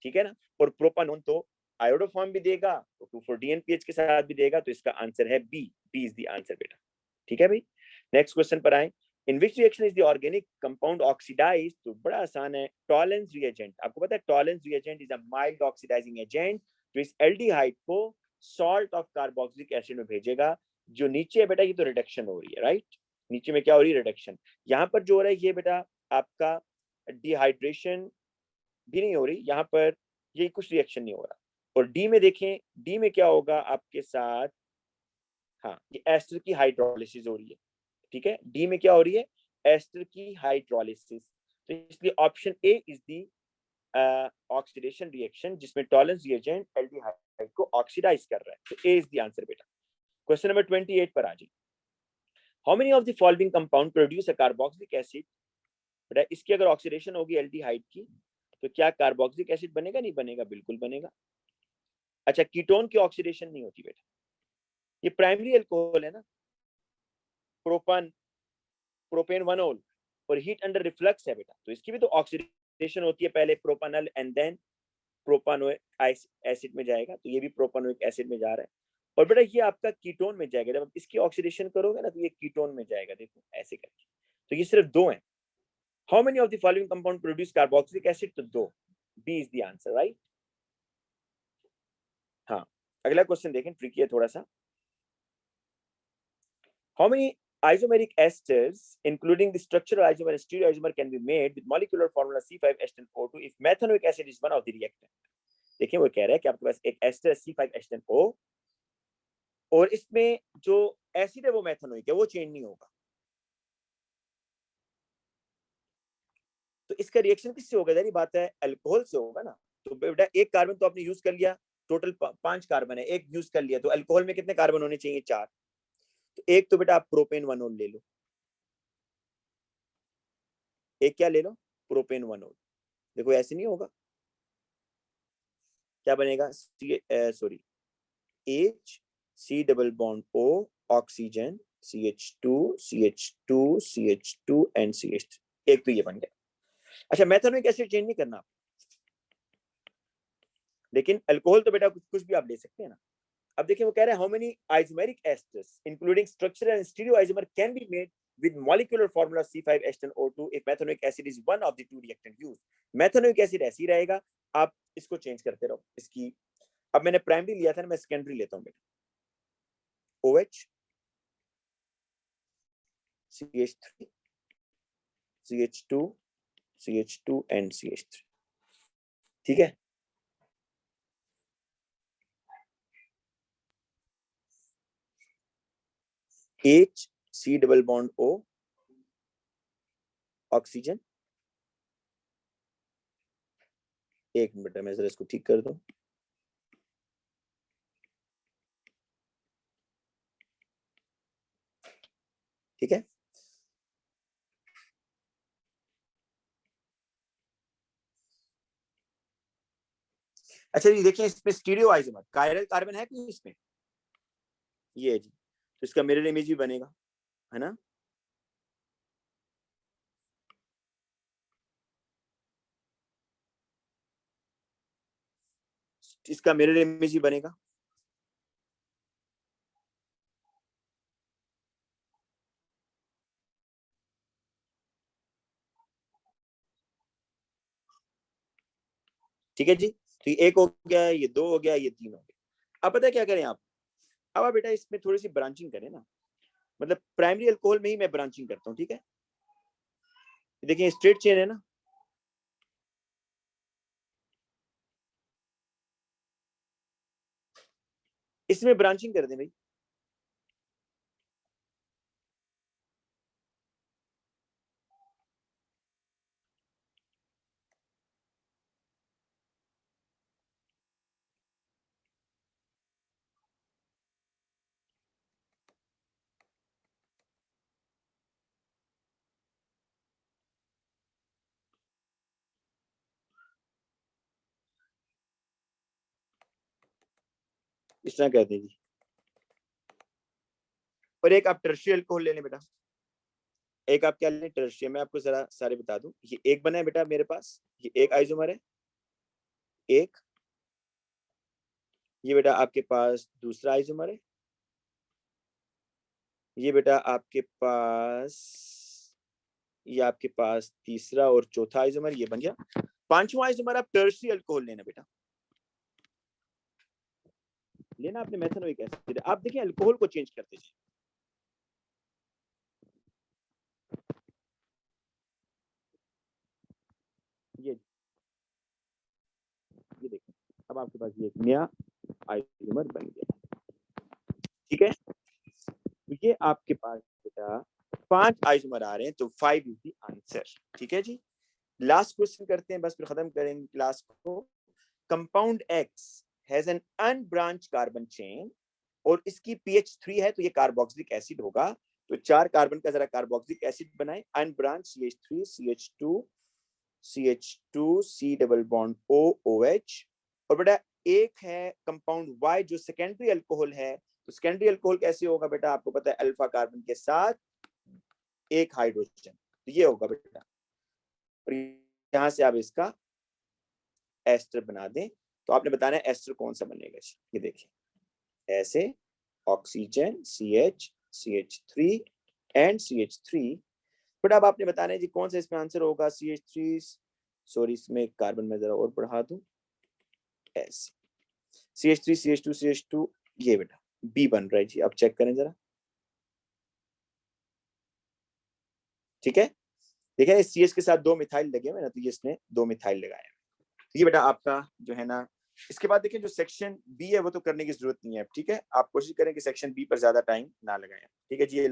ठीक है ना, और प्रोपानोन तो आयोडोफॉर्म भी देगा, तो 2,4-DNPH के साथ भी देगा, तो इसका आंसर है B, B is the answer बेटा। ठीक है भाई, नेक्स्ट क्वेश्चन पर आए। In which reaction is the organic compound oxidized? तो बड़ा आसान है, टॉलेंस रिएजेंट। आपको पता है Tollens reagent is a mild oxidizing agent, जो इस एल्डिहाइड को सॉल्ट ऑफ कार्बोक्सिलिक एसिड में भेजेगा। जो नीचे है बेटा ये तो रिडक्शन हो रही है, राइट, नीचे में क्या हो रही है, रिडक्शन। यहाँ पर जो हो रहा है ये बेटा आपका डिहाइड्रेशन भी नहीं हो रही, यहाँ पर ये कुछ रिएक्शन नहीं हो रहा। और डी में देखें, डी में क्या होगा आपके साथ, हाँ ये एस्टर की हाइड्रोलिसिस हो रही है, ठीक है। डी में क्या हो रही है, एस्टर की हाइड्रोलिसिस। तो इसलिए option A is the oxidation reaction जिसमें टॉलरेंस रिएजेंट एल्डिहाइड को ऑक्सीडाइज कर रहा है। तो ए इज द आंसर बेटा। क्वेश्चन नंबर 28 पर आ जाइए। How many of the following compound produce a carboxylic acid. बेटा इसकी अगर ऑक्सीडेशन होगी एल्डिहाइड की तो क्या कार्बोक्सिलिक एसिड बनेगा, नहीं बनेगा, बिल्कुल बनेगा। अच्छा कीटोन की ऑक्सीडेशन नहीं होती बेटा, ये प्राइमरी अल्कोहल है ना, प्रोपान प्रोपेन वनोल, और हीट अंडर रिफ्लक्स है बेटा, तो इसकी भी तो ऑक्सीडेशन होती है, पहले propanal and then propanoic acid में जाएगा, तो ये भी प्रोपानोइक एसिड में जा रहा है। और बेटा ये आपका कीटोन में जाएगा, जब आप इसकी ऑक्सीडेशन करोगे ना तो ये कीटोन में जाएगा, देखो ऐसे करके। तो ये सिर्फ दो हैं। How many of the following compound produce carboxylic acid, तो दो, B is the answer, right. हाँ अगला क्वेश्चन देखें, ट्रिकी है थोड़ा सा। How many isomeric esters including the structural isomer and stereoisomer can be made with molecular formula C5H10O2 if methanoic acid is one of the reactant। देखिए वो कह रहा है कि आपके पास एक एस्टर C5H10O और इसमें जो एसिड है वो मेथनोइक है, वो चेंज नहीं होगा। तो इसका रिएक्शन किससे होगा, यानी बात है अल्कोहल से होगा ना। तो बेटा एक कार्बन तो आपने यूज कर लिया, टोटल 5 कार्बन है, एक यूज कर लिया, तो अल्कोहल में कितने कार्बन होने चाहिए, 4। तो एक तो बेटा आप प्रोपेन वनोल ले लो, एक क्या ले लो, प्रोपेन वनोल। देखो ऐसे नहीं होगा, क्या बनेगा, sorry H C double bond O oxygen CH2 CH2 CH2 and CH3, एक तो ये बन गया। अच्छा मेथनोइक एसिड चेंज नहीं करना, लेकिन अल्कोहल तो बेटा कुछ कुछ भी आप ले सकते हैं ना। अब देखिए वो कह रहे हैं how many isomeric asters including structural and stereo isomer can be made with molecular formula C5H10O2 if methanoic acid is one of the two reactant used। Methanoic acid ऐसे ही रहेगा, आप इसको चेंज करते रहो इसकी। अब मैंने प्राइमरी लिया था ना, मैं सेकेंडरी लेता हूं बेटा, OH CH3 CH2 CH2 and CH3, ठीक है। H C double bond O oxygen, एक मिनट मैं जरा इसको ठीक कर दूं। ठीक है, अच्छा जी देखिए इसमें स्टीरियो आइसोमर कायरल कार्बन है कि इसमें, ये है जी, तो इसका मिरर इमेज भी बनेगा, है ना। इसका मिरर इमेज ही बनेगा। ठीक है जी, तो ये एक हो गया, ये दो हो गया, ये तीन हो गया। अब पता है क्या करें आप, अब आप बेटा इसमें थोड़ी सी ब्रांचिंग करें ना, मतलब प्राइमरी अल्कोहल में ही मैं ब्रांचिंग करता हूँ, ठीक है। देखिए स्ट्रेट चेन है ना, इसमें ब्रांचिंग कर दें भाई। इस तरह कर दें जी। और एक आप टर्शियल अल्कोहल ले लें बेटा, एक आप क्या लें, टर्शियल। मैं आपको जरा सारे बता दूं, ये एक बना है बेटा मेरे पास, ये एक आइसोमर है, एक ये बेटा आपके पास दूसरा आइसोमर है, ये बेटा आपके पास, ये आपके पास तीसरा और चौथा आइसोमर, ये बन गया। पांचवा आइसोमर आप टर्शियल अल्कोहल लेना बेटा, लेना आपने मेथनोइक एसिड। आप देखिए अल्कोहल को चेंज करते जाए, अब आपके पास ये एक नया आइसोमर बन गया, ठीक है। तो ये आपके पास बेटा 5 आइसोमर आ रहे हैं, तो 5 इज द आंसर, ठीक है जी। लास्ट क्वेश्चन करते हैं, बस फिर खत्म करेंगे क्लास को। Compound x has an unbranch carbon chain और इसकी pH 3 है, तो ये कार्बोक्सिलिक एसिड होगा। तो 4 कार्बन का जरा कार्बोक्सिलिक एसिड बनाएं, unbranch CH3 CH2 C double bond OH। और बेटा एक है कंपाउंड Y जो सेकेंडरी अल्कोहल है, तो सेकेंडरी अल्कोहल कैसे होगा बेटा, आपको पता है अल्फा कार्बन के साथ एक हाइड्रोजन, तो ये होगा बेटा। और यहां से आप इसका एस्टर बना दें, तो आपने बताना है एस्टर कौन सा बनेगा। ये देखिए ऐसे oxygen CH3 and CH3। But अब आपने बताना है जी कौन सा इसमें आंसर होगा। CH3, सॉरी इसमें कार्बन में जरा और बढ़ा दूं, ऐसे CH3 CH2 ये बेटा बी बन रहा है जी। अब चेक करें जरा, ठीक है। देखिए इस CH के साथ 2 मिथाइल लगे हुए ना, तो ये इसने 2 मिथाइल लगाए। ये बेटा आपका जो है ना, इसके बाद देखिए जो सेक्शन बी है वो तो करने की जरूरत नहीं है, ठीक है। आप कोशिश करें कि सेक्शन बी पर ज्यादा टाइम ना लगाएं, ठीक है जी।